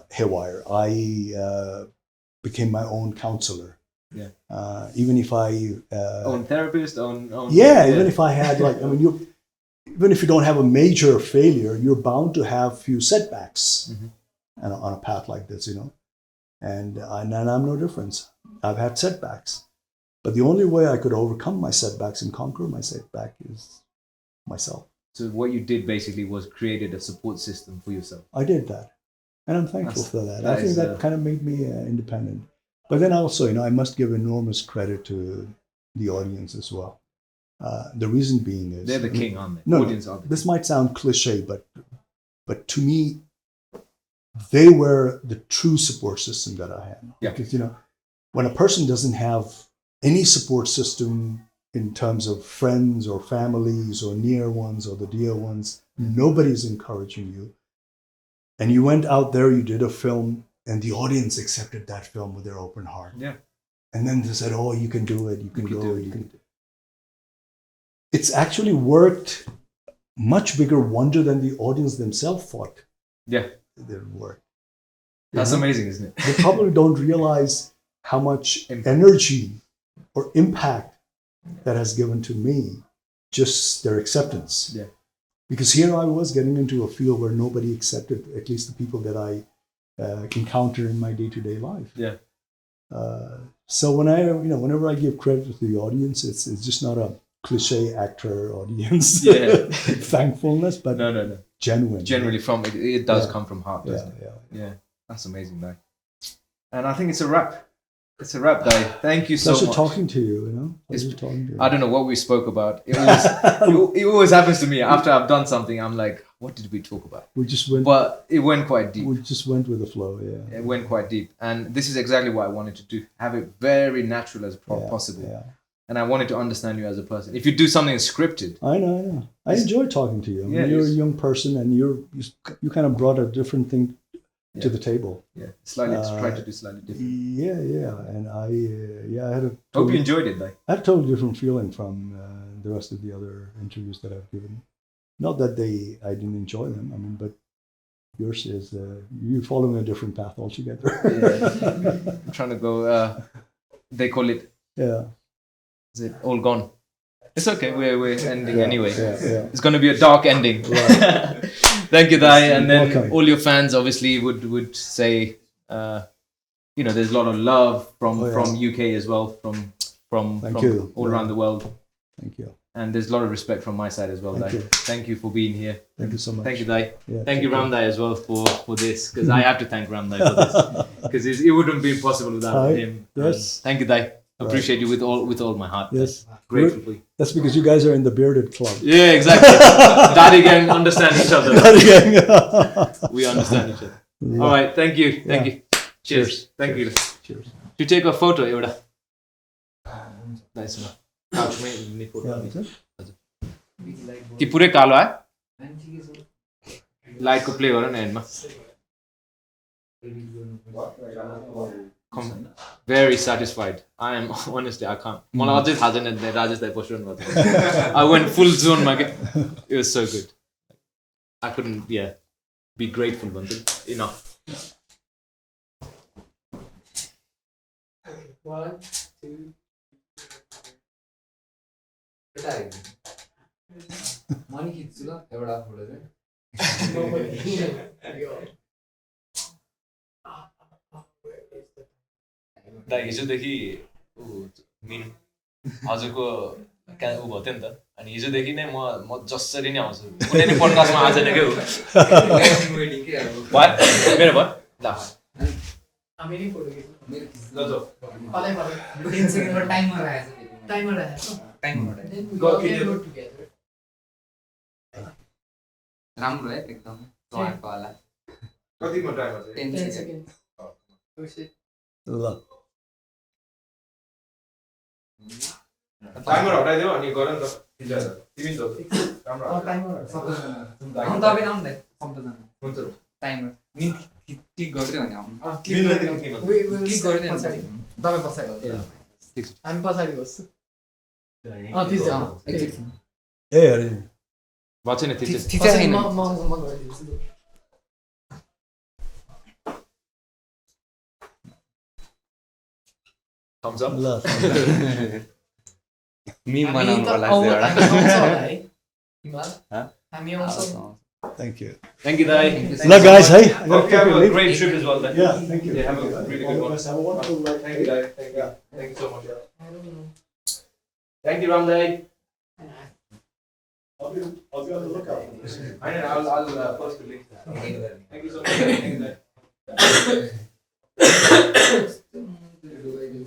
haywire. I became my own counselor. Yeah. Even if I own therapist, even if I had even if you don't have a major failure, you're bound to have few setbacks on a path like this, And I'm no different. I've had setbacks, but the only way I could overcome my setbacks and conquer my setback is myself. So what you did basically was created a support system for yourself. I did that, and I'm thankful for that. I think that kind of made me independent. But then also, I must give enormous credit to the audience as well. The reason being is... They're the king, aren't they? No, this might sound cliche, but to me, they were the true support system that I had. Yeah. Because, when a person doesn't have any support system in terms of friends or families or near ones or the dear ones, nobody's encouraging you. And you went out there, you did a film, and the audience accepted that film with their open heart. Yeah. And then they said, oh, you can do it. You can do it. It's actually worked much bigger wonder than the audience themselves thought. Yeah. It would work. That's amazing, isn't it? They probably don't realize how much energy or impact that has given to me, just their acceptance. Yeah. Because here I was getting into a field where nobody accepted, at least the people that I encounter in my day-to-day life. Yeah. So whenever I give credit to the audience, it's just not a cliche actor audience. Yeah. Thankfulness, but no. Genuine. Generally from it does come from heart, doesn't it? Yeah. That's amazing, Dai. And I think it's a wrap. It's a wrap, Dai. Thank you so much. Pleasure talking to you, Pleasure talking to you. I don't know what we spoke about. It always happens to me. After I've done something, I'm like, what did we talk about? We just went. But it went quite deep. We just went with the flow, yeah. It went quite deep. And this is exactly what I wanted to do. Have it very natural as possible. Yeah. And I wanted to understand you as a person. If you do something scripted. I know. I enjoy talking to you. You're a young person and you kind of brought a different thing to the table. Yeah, try to do slightly different. Yeah. And I had a... Hope you enjoyed it, Dai. I had a totally different feeling from the rest of the other interviews that I've given. Not that I didn't enjoy them, but yours is, you're following a different path altogether. Yeah. I'm trying to go, they call it... Yeah. Is it all gone? It's okay. We're ending anyway. Yeah. It's going to be a dark ending. Right. Thank you, Dai. And then Welcome. all your fans obviously would say, there's a lot of love from UK as well, from Thank you. all around the world. Thank you. And there's a lot of respect from my side as well, Dai. Thank you. Thank you for being here. Thank you so much. Thank you, Dai. Yeah, Thank you, Ram Dai, as well for this, because I have to thank Ram Dai for this, because it wouldn't be possible without him. Yes. And thank you, Dai. Appreciate you with all my heart. Yes. Grateful for you. That's because you guys are in the bearded club. Yeah, exactly. Daddy gang understand each other. Daddy gang. We understand each other. All right. Thank you. Thank you. Cheers. Thank you. Cheers. To take a photo, एउटा nice one. Couchमै लिने photo. Yeah, कि पुरै कालो आयो लाइटको play गर न एन्डमा very satisfied. I am honestly I can't. मलाई अझै थाहा छैन राजेश दाइ पोस्ट गर्नु I went full zone मा के it was so good. I couldn't be grateful भन्छ enough. 1 2 मनी खिच्छु ल एउटा फोटो दाइ हिजोदेखि हजुरको ऊ भयो थियो नि त अनि हिजोदेखि नै म जसरी नै आउँछु कुनै नै पोडकास्टमा आज नै के हो मेरो भयो ल हामी नै फोटो खिच्नु ल जाऊ पलै 10 सेकेन्डको टाइमर आएछ टाइमर गो टुगेदर राम्रो है एकदम स्वादको वाला कतिको टाइमर चाहिँ 10 सेकेन्ड ल टाइमर हटाइदेऊ अनि गर नि त तिमी त राम्रो टाइमर सबैजना हम तपाईँ आउनु दे सबैजना हुन्छ टाइमर मिन क्लिक गर्दै भने आउनु क्लिक गर्दै पछाडि तपाईँ पछाडि हामी पछाडि बस्छु एकछिन ए अरे भएको छैन त्यो चाहिँ म गरिदिन्छु thumbs up ल मिम बनाउनुको लागि एउटा हामी आउँछौँ Thank you. thank you Dai ल guys, hey. hope you have a great trip as well then Yeah, thank you. have a really good one Have a wonderful night. thank you Dai thank you so much thank you Ram Dai I'll be on the lookout. I know I'll post the link thank you so much thank you Dai